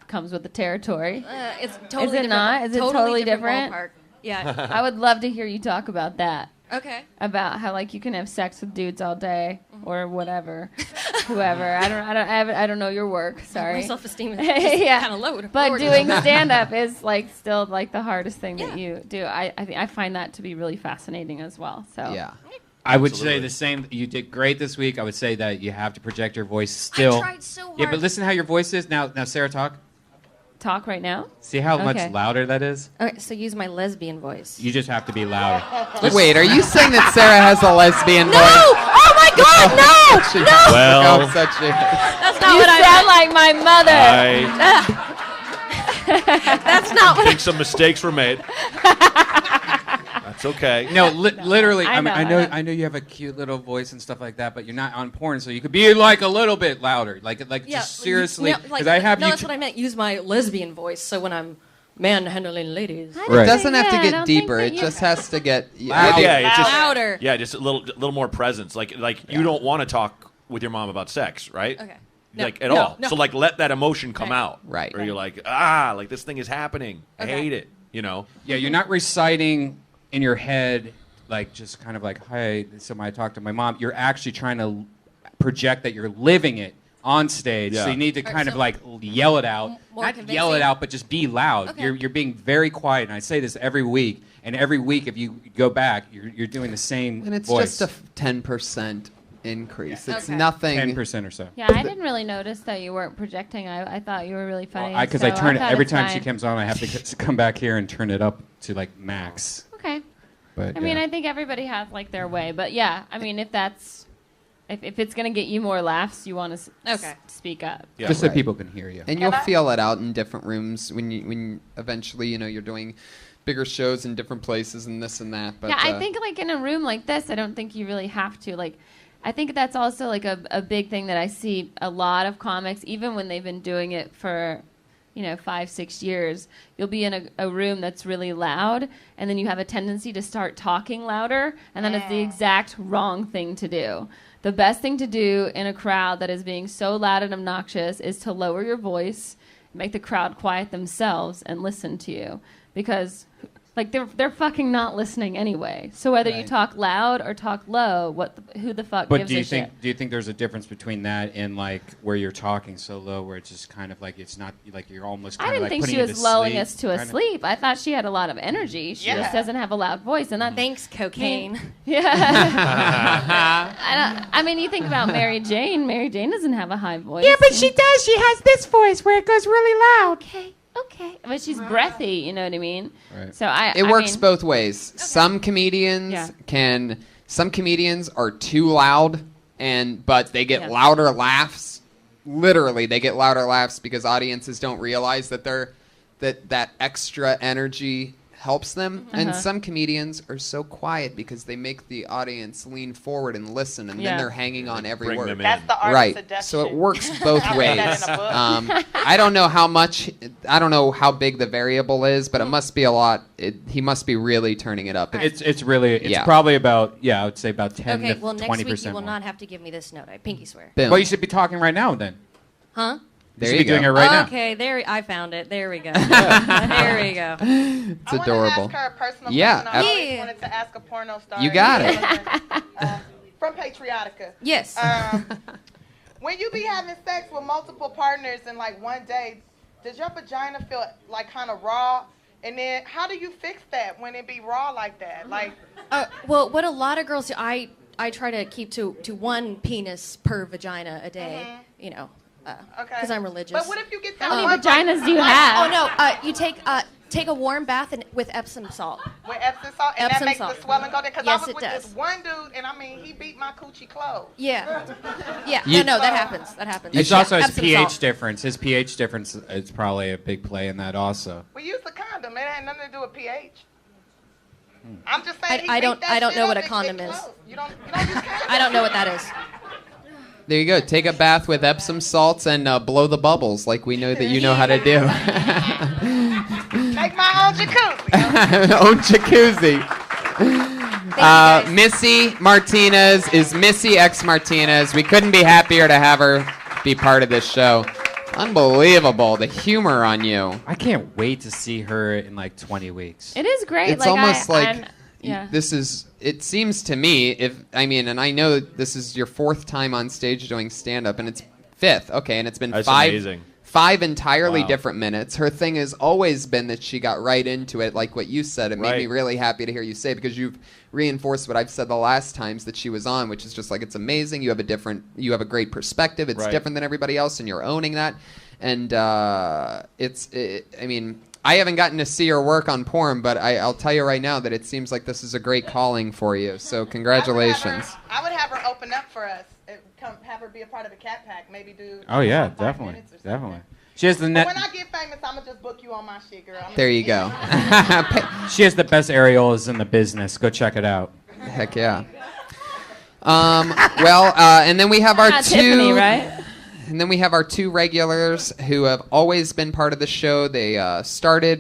D: comes with the territory.
L: It's totally
D: Is it
L: different.
D: not? Is it totally different?
L: Ballpark. Yeah.
D: I would love to hear you talk about that.
L: Okay.
D: About how like you can have sex with dudes all day or whatever, whoever. I don't know your work. Sorry.
L: My self-esteem is just
D: Yeah.
L: kind of low.
D: But
L: lower
D: doing
L: than-
D: stand up is like still like the hardest thing that
L: Yeah.
D: you do. I think I find that to be really fascinating as well. So
B: Yeah.
A: I would
E: Absolutely.
A: say the same. You did great this week. I would say that you have to project your voice still.
L: I tried so hard.
A: Yeah, but listen how your voice is now. Now, Sarah, talk.
D: talk right now.
A: See how
D: Okay.
A: much louder that is.
L: Okay, so use my lesbian voice.
A: You just have to be louder.
B: Wait, are you saying that Sarah has a lesbian
L: No!
B: voice?
L: Oh my God! No!
B: She-
L: No!
E: Well,
B: Look how such a-
L: That's not
D: You
L: what I
D: sound
L: meant.
D: like my mother.
E: I
L: That's not what.
E: think some mistakes were made. It's okay.
A: No, literally.
D: I know.
A: I know you have a cute little voice and stuff like that, but you're not on porn, so you could be like a little bit louder, just seriously. Because I have you.
L: that's what I meant. Use my lesbian voice, so when I'm manhandling ladies.
B: It doesn't have to get deeper. It just has to get
E: it's just
L: louder.
E: Yeah, just a little more presence. Like you don't want to talk with your mom about sex, right?
L: Okay.
E: At all. So let that emotion come out.
B: Right.
E: Or you're like, like this thing is happening. I hate it. Yeah,
A: you're not reciting in your head, like just kind of like, hi, somebody I talked to my mom. You're actually trying to project that you're living it on stage.
E: Yeah.
A: So you need to kind of like yell it out. Not
L: convincing.
A: yell it out, but just be loud.
L: Okay.
A: You're being very quiet. And I say this every week. And every week, if you go back, you're doing the same
B: And it's
A: voice.
B: just a 10% increase. It's
L: Okay.
B: nothing.
A: 10% or so.
D: Yeah, I didn't really notice that you weren't projecting. I thought you were really funny.
A: Because
D: so
A: I turn it
D: thought
A: every
D: it's
A: time she
D: fine.
A: comes on. I have to come back here and turn it up to like max.
D: Okay.
A: But
D: I mean, I think everybody has like their way, but yeah, I mean, if it's gonna get you more laughs, you want to speak up.
E: Yeah.
A: just so people can hear you.
B: And you'll feel it out in different rooms when eventually you're doing bigger shows in different places and this and that. But
D: Yeah, I think like in a room like this, I don't think you really have to. Like, I think that's also like a big thing that I see a lot of comics, even when they've been doing it for 5-6 years, you'll be in a room that's really loud, and then you have a tendency to start talking louder, and then it's the exact wrong thing to do. The best thing to do in a crowd that is being so loud and obnoxious is to lower your voice, make the crowd quiet themselves, and listen to you. Because like they're fucking not listening anyway. So whether you talk loud or talk low, who the fuck
A: But
D: gives
A: do you
D: a
A: think
D: shit?
A: do you think there's a difference between that and like where you're talking so low, where it's just kind of like it's not like you're almost kind
D: I didn't
A: of like
D: think
A: putting
D: she
A: you
D: was
A: to
D: lulling
A: sleep,
D: us to
A: kind
D: a
A: of?
D: sleep. I thought she had a lot of energy. She just doesn't have a loud voice, and that
L: Thanks, cocaine.
D: Yeah. I mean, you think about Mary Jane. Mary Jane doesn't have a high voice.
A: Yeah, but she does. She has this voice where it goes really loud.
D: Okay. But she's breathy, you know what I mean?
A: Right.
D: So
B: it works both ways. Some comedians some comedians are too loud, but they get louder laughs. Literally, they get louder laughs because audiences don't realize that that extra energy helps them. And some comedians are so quiet because they make the audience lean forward and listen, and then they're hanging on every
E: Bring
B: word.
E: them in.
C: That's the art
B: Right.
C: of seduction.
B: So it works both
C: I
B: ways.
C: read that in a book.
B: I don't know how big the variable is, but it must be a lot. He must be really turning it up.
A: It's probably about I would say about 10
L: Okay,
A: to
L: well, next
A: 20%
L: week you will
A: more.
L: not have to give me this note. I pinky swear.
B: Boom.
A: Well, you should be talking right now then.
L: Huh?
A: You should be doing it right now.
L: Okay, I found it. There we go. There we go.
B: It's adorable.
C: I want to ask her a personal
B: Yeah,
C: question. I always wanted to ask a porno star.
B: You got it.
C: From Patriotica.
L: Yes.
C: When you be having sex with multiple partners in like one day, does your vagina feel like kind of raw? And then how do you fix that when it be raw like that? Like,
L: Well, what a lot of girls do, I try to keep to one penis per vagina a day.
C: okay.
L: Because I'm religious.
C: But what if you get that
D: How many
C: one
D: vaginas do you
L: Oh
D: have?
L: no! You take a warm bath with Epsom salt.
C: with Epsom salt, and
L: Epsom
C: that makes
L: salt.
C: the swelling go there? Because
L: Yes,
C: I was
L: it
C: with
L: does.
C: this one dude, and I mean, he beat my coochie clothes.
L: Yeah. Yeah.
B: You-
L: No, that happens. That happens.
A: It's also his
L: Epsom
A: pH
L: salt.
A: difference. His pH difference is probably a big play in that also.
C: We used a condom. It had nothing to do with pH. I'm just saying.
L: I
C: he
L: don't-
C: beat that
L: I don't
C: shit
L: know
C: up,
L: what a
C: it
L: condom is.
C: closed. You don't use condoms?
L: I don't know what that is.
B: There you go. Take a bath with Epsom salts and blow the bubbles like we know that you know how to do.
C: Make my own jacuzzi.
B: Own jacuzzi. Missy Martinez is Missy X Martinez. We couldn't be happier to have her be part of this show. Unbelievable, the humor on you.
A: I can't wait to see her in like 20 weeks.
D: It is great.
B: It's almost like
D: yeah.
B: this is. It seems to me, and I know this is your 4th time on stage doing stand-up, and it's 5th. Okay, and it's been
E: That's
B: 5
E: amazing.
B: 5 entirely
E: Wow.
B: different minutes. Her thing has always been that she got right into it, like what you said. It made me
E: Right.
B: really happy to hear you say, because you've reinforced what I've said the last times that she was on, which is just like, it's amazing. You have a great perspective. It's
E: Right.
B: different than everybody else, and you're owning that. And I mean, I haven't gotten to see her work on porn, but I'll tell you right now that it seems like this is a great calling for you. So congratulations.
C: I would have her open up for us. Have her be a part of a cat pack. Maybe do.
A: Oh yeah,
C: 5
A: definitely,
C: minutes or something.
A: definitely. She has the
C: But
A: net.
C: when I get famous, I'm gonna just book you on my shit, girl.
B: There you go.
A: She has the best areolas in the business. Go check it out.
B: Heck yeah. And then we have our
D: Not
B: two.
D: Tiffany, right?
B: And then we have our two regulars who have always been part of the show. They started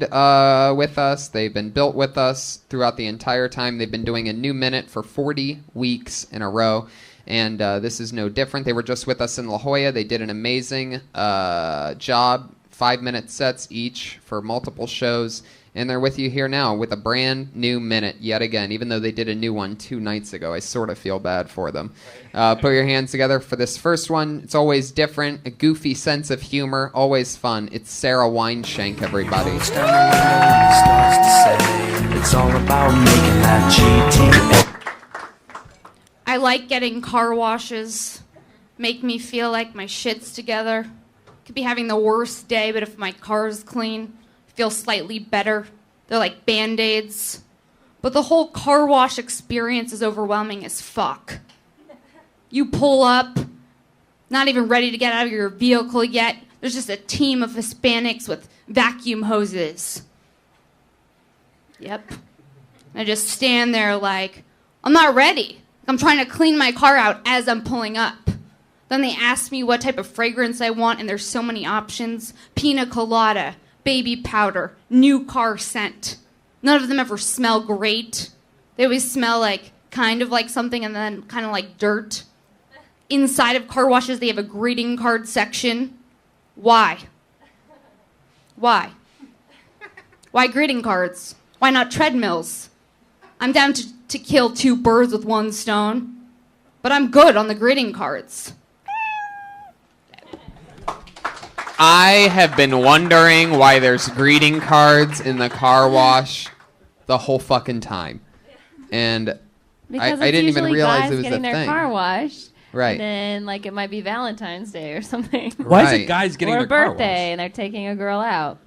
B: with us. They've been built with us throughout the entire time. They've been doing a new minute for 40 weeks in a row. And this is no different. They were just with us in La Jolla. They did an amazing job, 5-minute sets each for multiple shows. And they're with you here now with a brand new minute yet again, even though they did a new one 2 nights ago. I sort of feel bad for them. Put your hands together for this first one. It's always different, a goofy sense of humor, always fun. It's Sarah Weinshank, everybody.
M: It's all about making that GTA.
N: I like getting car washes. Make me feel like my shit's together. Could be having the worst day, but if my car's clean, I feel slightly better. They're like Band-Aids. But the whole car wash experience is overwhelming as fuck. You pull up, not even ready to get out of your vehicle yet. There's just a team of Hispanics with vacuum hoses. Yep. I just stand there like, I'm not ready. I'm trying to clean my car out as I'm pulling up. Then they ask me what type of fragrance I want, and there's so many options. Pina colada, baby powder, new car scent. None of them ever smell great. They always smell like kind of like something and then kind of like dirt. Inside of car washes, they have a greeting card section. Why? Why? Why greeting cards? Why not treadmills? I'm down to kill 2 birds with 1 stone, but I'm good on the greeting cards.
B: I have been wondering why there's greeting cards in the car wash the whole fucking time. And
D: Because
B: I didn't even realize
D: guys
B: it was a
D: getting their
B: thing.
D: car washed.
B: Right.
D: And then, like, it might be Valentine's Day or something.
A: Why is
B: Right.
A: it guys getting
D: or
A: their
D: a
A: car
D: birthday, and they're taking a girl out.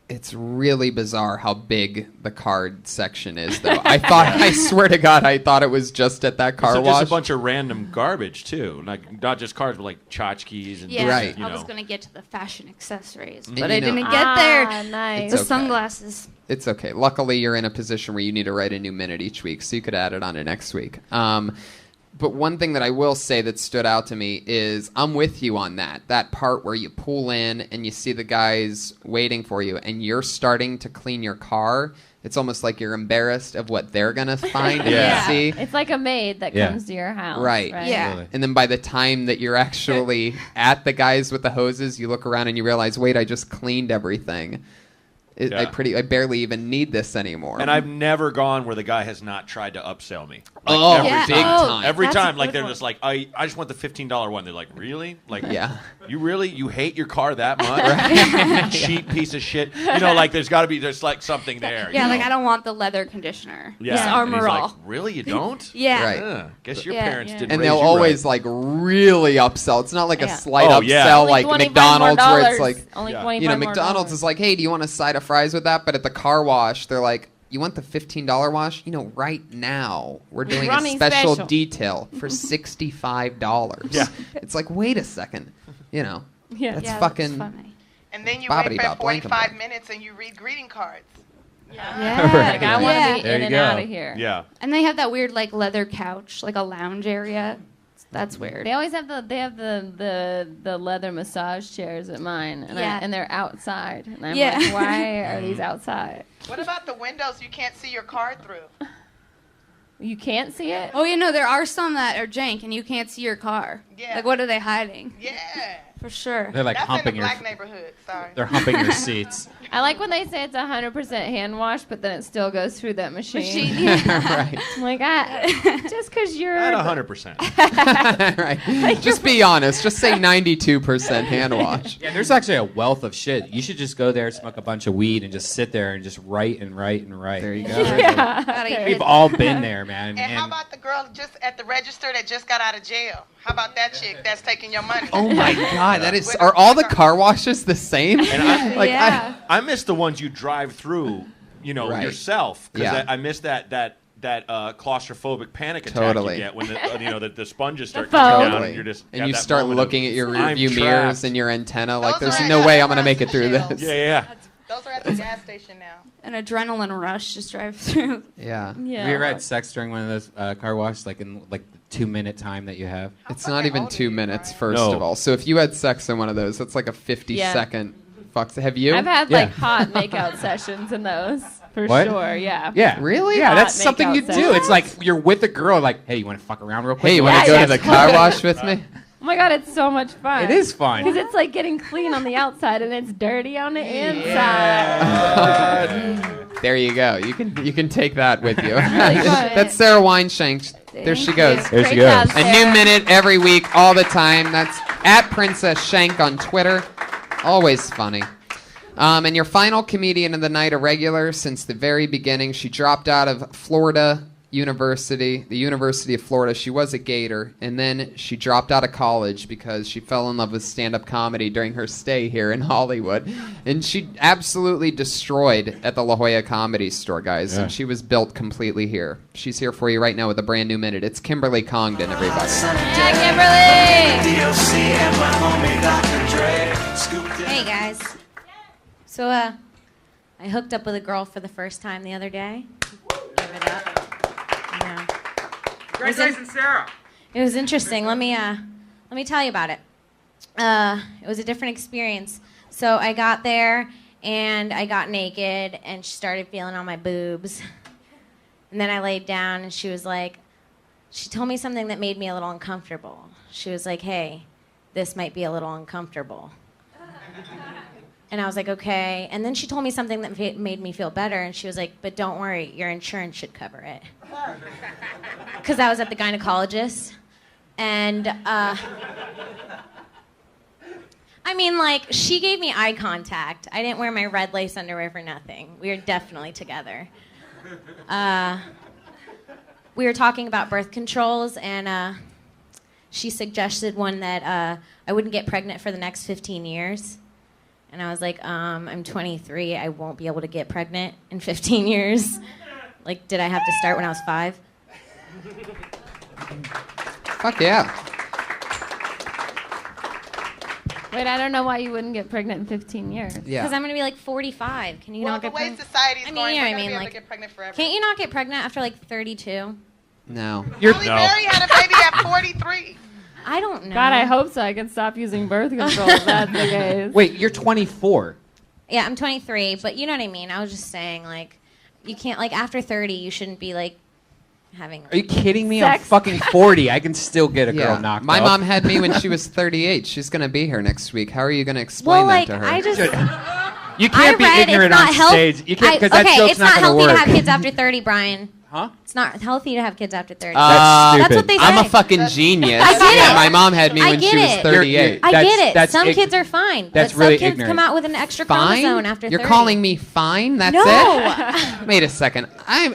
B: It's really bizarre how big the card section is, though. I swear to God, I thought it was just at that car
E: So
B: wash.
E: just a bunch of random garbage too, like not just cards, but like tchotchkes and
N: Yeah,
B: Right.
N: I was gonna get to the fashion accessories,
B: And
N: but
B: you
N: I
B: know-
N: didn't get there.
D: Nice.
N: The
B: okay.
N: sunglasses.
B: It's okay. Luckily, you're in a position where you need to write a new minute each week, so you could add it on to next week. But one thing that I will say that stood out to me is I'm with you on that. That part where you pull in and you see the guys waiting for you and you're starting to clean your car. It's almost like you're embarrassed of what they're going to find and see.
D: It's like a maid that
A: Yeah.
D: comes to your house.
B: Right.
N: Yeah.
A: Really.
B: And then by the time that you're actually at the guys with the hoses, you look around and you realize, wait, I just cleaned everything.
E: Yeah.
B: I barely even need this anymore.
E: And I've never gone where the guy has not tried to upsell me. Like,
B: Oh,
E: every
B: yeah.
E: time.
B: Big time.
E: Every
D: That's a
E: time, like
D: good
E: they're
D: one.
E: just like, I just want the $15 one. They're like, really? Like,
B: Yeah.
E: you hate your car that much? Cheap piece of shit. You know, like there's like something there.
N: Yeah,
E: you
N: like
E: know?
N: I don't want the leather conditioner.
E: Yeah.
N: This
E: And
N: Armor
E: he's
N: All.
E: like, really? You don't?
N: Yeah.
B: Right.
E: Guess your
N: Yeah.
E: parents
D: Yeah.
E: didn't
B: And
E: raise
B: they'll
E: you
B: always
E: right.
B: like really upsell. It's not like a
D: Yeah.
B: slight
E: Oh,
B: upsell
E: yeah.
D: Only
B: like
D: $25
B: McDonald's
D: more
B: where it's
D: dollars.
B: like,
D: Only
E: Yeah.
D: $25
B: you know,
D: more
B: McDonald's
D: dollars.
B: is like, hey, do you want a side of fries with that? But at the car wash, they're like, you want the $15 wash? You know, right now we're doing a
D: Running
B: special
D: special.
B: detail for $65.
E: Yeah.
B: It's like, wait a second. You know,
D: Yeah.
B: that's
N: Yeah,
B: fucking.
N: funny.
C: And then you
B: Bobbity
C: wait for
B: bop, blank
C: 45
B: and
C: minutes and you read greeting cards.
D: Yeah.
B: Right.
D: Like, I want to
N: Yeah.
D: be
A: There
D: in
A: you
D: and
A: go.
D: out of here.
E: Yeah.
N: And they have that weird like leather couch, like a lounge area. That's weird.
D: They always have the leather massage chairs at mine, and
N: Yeah.
D: and they're outside. And I'm
N: Yeah.
D: like, why are these outside?
C: What about the windows you can't see your car through?
D: You can't see it.
N: Oh, you know, there are some that are jank and you can't see your car.
C: Yeah.
N: Like, what are they hiding?
C: Yeah.
N: For sure.
A: They're like
C: That's in the
A: humping your.
C: black neighborhood. Sorry.
A: They're humping your seats.
D: I like when they say it's 100% hand wash, but then it still goes through that machine.
B: Right.
D: I'm like, just because you're
E: At 100%.
B: Right. Just be honest. Just say 92% hand wash.
A: Yeah, there's actually a wealth of shit. You should just go there, smoke a bunch of weed, and just sit there and just write and write and write.
B: There you go.
D: yeah.
N: Gotta
A: We've
N: get-
A: all been there, man.
C: And how about the girl just at the register that just got out of jail? How about that chick that's taking your money?
B: Oh my God, that is. Are all the car washes the same?
E: And I, like,
N: Yeah.
E: I miss the ones you drive through, you know,
B: Right.
E: yourself. Because
B: Yeah.
E: I miss that claustrophobic panic attack
B: Totally.
E: you get when the sponges start coming down, and you're just
B: and
E: got
B: you
E: that
B: start
E: moment
B: looking
E: of,
B: at your
E: "I'm
B: rearview mirrors
E: trapped."
B: and your antenna. Like,
C: Those
B: there's
C: are
B: no
C: at
B: way I'm gonna
C: gas
B: make it through
C: stations.
B: this.
E: Yeah.
C: Those are at the gas station now.
N: An adrenaline rush just drive through.
B: Yeah.
D: Yeah.
A: Have you ever had sex during one of those car washes, like in like the 2-minute time that you have?
B: It's not even 2 minutes, first
A: No.
B: of all. So if you had sex in one of those, that's like a 50-second fuck. Have you?
D: I've had like hot makeout sessions in those for
A: What?
D: sure. Yeah.
A: Yeah.
B: Really?
A: Yeah,
D: Hot
A: that's something you
D: makeout
A: do.
D: sessions.
A: It's like you're with a girl, like, hey, you want to fuck around real quick?
B: Hey, you want to go to the car wash with me?
D: Oh my god, it's so much fun.
A: It is fun.
D: Because it's like getting clean on the outside and it's dirty on the inside.
B: There you go. You can take that with you.
D: Really fun.
B: That's Sarah Weinshank. There she goes.
A: There she goes.
D: job,
B: A new
D: Sarah.
B: minute every week, all the time. That's at Princess Shank on Twitter. Always funny. And your final comedian of the night, a regular since the very beginning. She dropped out of Florida University, the University of Florida. She was a Gator, and then she dropped out of college because she fell in love with stand-up comedy during her stay here in Hollywood. And she absolutely destroyed at the La Jolla Comedy Store, guys.
A: Yeah.
B: And she was built completely here. She's here for you right now with a brand new minute. It's Kimberly Congdon, everybody.
O: Hey guys. So I hooked up with a girl for the first time the other day. Give it up. Yeah.
A: Congratulations, Sarah.
O: It was interesting. Let me tell you about it. It was a different experience. So I got there and I got naked and she started feeling on my boobs. And then I laid down and she told me something that made me a little uncomfortable. She was like, "Hey, this might be a little uncomfortable." And I was like, "Okay." And then she told me something that made me feel better. And she was like, "But don't worry, your insurance should cover it." Because I was at the gynecologist. And, I mean, like, she gave me eye contact. I didn't wear my red lace underwear for nothing. We were definitely together. We were talking about birth controls, and she suggested one that I wouldn't get pregnant for the next 15 years. And I was like, I'm 23. I won't be able to get pregnant in 15 years. Like, did I have to start when I was 5?
B: Fuck yeah.
D: Wait, I don't know why you wouldn't get pregnant in 15 years.
B: Yeah.
O: Because I'm going to be like 45. Can you
C: Well,
O: not
C: the
O: get
C: way
O: pregnant?
C: society's
O: I mean,
C: going,
O: you know
C: we're
O: what I
C: gonna
O: mean,
C: be able
O: like,
C: to get pregnant forever.
O: Can't you not get pregnant after like 32?
B: No.
C: Halle Berry had a baby at 43.
O: I don't know.
D: God, I hope so. I can stop using birth control if that's the case.
A: Wait, you're 24.
O: Yeah, I'm 23, but you know what I mean. I was just saying, like, you can't, like, after 30, you shouldn't be, like, having.
A: Are you kidding me?
O: Sex.
A: I'm fucking 40. I can still get a girl knocked
B: My
A: up.
B: mom had me when she was 38. She's going to be here next week. How are you going to explain
O: Well, like,
B: that to her?
O: I just.
A: You can't be
O: I read
A: ignorant
O: it's
A: on
O: not health-
A: stage. You can't because that
O: okay,
A: joke's
O: it's
A: not
O: not
A: going to
O: healthy
A: work.
O: to have kids after 30, Brian.
A: Huh?
O: It's not healthy to have kids after 30.
B: That's
O: what they say.
B: I'm a fucking genius.
O: I get
B: Yeah,
O: it.
B: my mom had me
O: I
B: when
O: get
B: she was
O: it.
B: 38.
O: I get it.
A: that's
O: Some
A: ig-
O: kids are fine,
A: that's
O: but some
A: really
O: kids
A: ignorant.
O: come out with an extra
B: Fine?
O: chromosome after 30.
B: You're calling me fine? That's
O: No.
B: it? Wait a second. I'm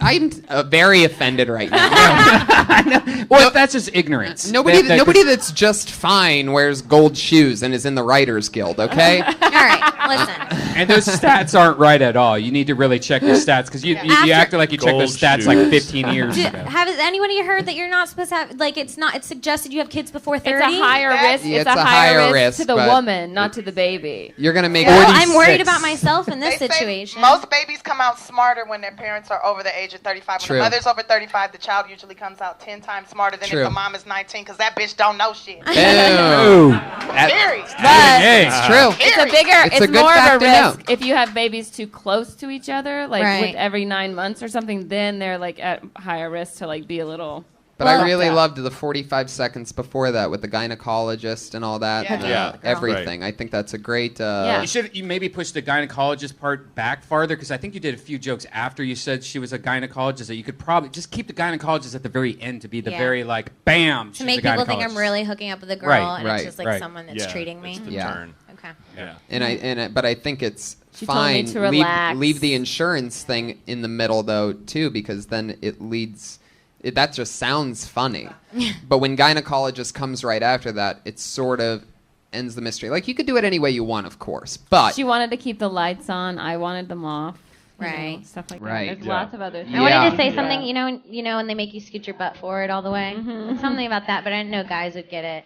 B: very offended right now.
A: Well, that's just ignorance.
B: Nobody
A: That-
B: nobody that's just fine wears gold shoes and is in the Writers Guild, okay?
O: All right, listen.
A: And those stats aren't right at all. You need to really check your stats because you acted like you checked those
E: Gold
A: stats like
E: shoes.
A: 15 years ago.
O: Have anybody heard that you're not supposed to have, like, it's suggested you have kids before 30?
D: It's a higher risk.
B: Yeah,
D: it's a higher risk to the
B: but-
D: woman, not to the baby.
B: You're going to make
O: Well,
B: 46.
O: I'm worried about myself in this
C: They say
O: situation.
C: most babies come out smarter when their parents are over the age of 35. When
B: True.
C: the mother's over 35, the child usually comes out 10 times smarter than
B: True.
C: if the mom is 19 because that bitch don't know shit.
B: Ew.
C: Very.
B: It's true.
D: It's a bigger.
B: It's
D: It's,
B: a good
D: more
B: fact
D: of a
B: to know.
D: risk if you have babies too close to each other, like
O: Right.
D: with every 9 months or something. Then they're like at higher risk to like be a little.
B: But I
D: fucked
B: really
D: up.
B: loved the 45 seconds before that with the gynecologist and all that.
C: Yeah.
B: Everything. I think that's a great.
A: You maybe push the gynecologist part back farther because I think you did a few jokes after you said she was a gynecologist that you could probably just keep the gynecologist at the very end to be the
O: Yeah.
A: very like bam.
O: to
A: she's
O: make
A: a
O: people think
A: gynecologist.
O: I'm really hooking up with a girl,
A: Right,
O: and
B: right,
O: it's just like
A: right.
O: someone that's
E: Yeah,
O: treating me.
E: it's the
B: Yeah.
E: turn.
O: Okay.
E: Yeah.
B: But I think it's
D: She told me
B: fine.
D: to relax.
B: Leave the insurance thing in the middle though too, because then it leads. That just sounds funny. But when gynecologist comes right after that, it sort of ends the mystery. Like you could do it any way you want, of course. But
D: She wanted to keep the lights on. I wanted them off.
O: Right.
D: stuff like
B: Right.
D: that. There's
B: Yeah.
D: lots of other things.
O: I wanted to say
B: Yeah.
O: something, and they make you scoot your butt forward all the way. Something about that, but I didn't know guys would get it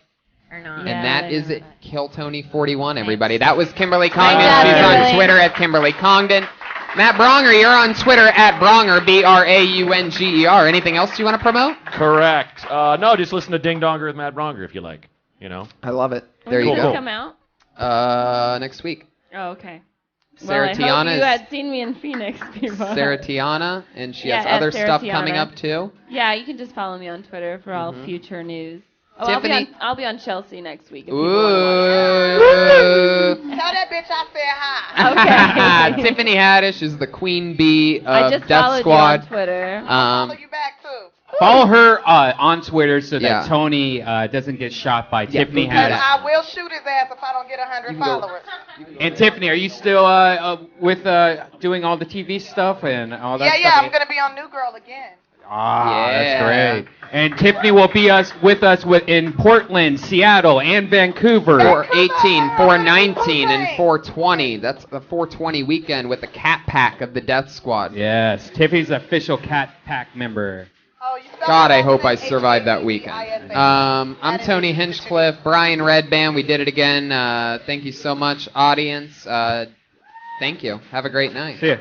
O: or not.
B: And that is it. Kill Tony 41, everybody. That was Kimberly Congdon.
O: job,
B: She's on
O: Kimberly.
B: Twitter at Kimberly Congdon. Matt Braunger, you're on Twitter at Braunger, Braunger. Anything else you want to promote?
E: Correct. No, just listen to Ding Donger with Matt Bronger if you like.
B: I love it.
D: When
B: There you
D: does
B: go.
D: it come out?
B: Next week.
D: Oh, okay.
B: Sarah
D: well, I
B: Tiana
D: hope you
B: is-
D: had seen me in Phoenix before.
B: Sarah Tiana, and she
D: Yeah,
B: has
D: at
B: other
D: Sarah
B: stuff
D: Tiana.
B: coming up too.
D: Yeah, you can just follow me on Twitter for all
B: Mhm.
D: future news. Oh,
B: Tiffany?
D: I'll be on Chelsea next week. If
B: Ooh.
C: Tell that bitch I said hi.
D: Okay.
B: Tiffany Haddish is the queen bee
D: I
B: of
D: just
B: Death
D: followed
B: Squad.
D: you on Twitter.
A: Follow her on Twitter so that
B: Yeah.
A: Tony doesn't get shot by Tiffany
C: Because
A: Haddish.
C: I will shoot his ass if I don't get 100 followers.
A: And Tiffany, are you still with doing all the TV stuff and all that
C: Yeah,
A: stuff?
C: I'm going to be on New Girl again.
A: Ah,
B: Yeah.
A: that's great. And Tiffany will be with us in Portland, Seattle, and Vancouver.
B: 418, 419, and 420. That's the 420 weekend with the Cat Pack of the Death Squad.
A: Yes, Tiffany's the official Cat Pack member.
B: God, I hope I survive that weekend. I'm Tony Hinchcliffe, Brian Redband. We did it again. Thank you so much, audience. Thank you. Have a great night.
A: See ya.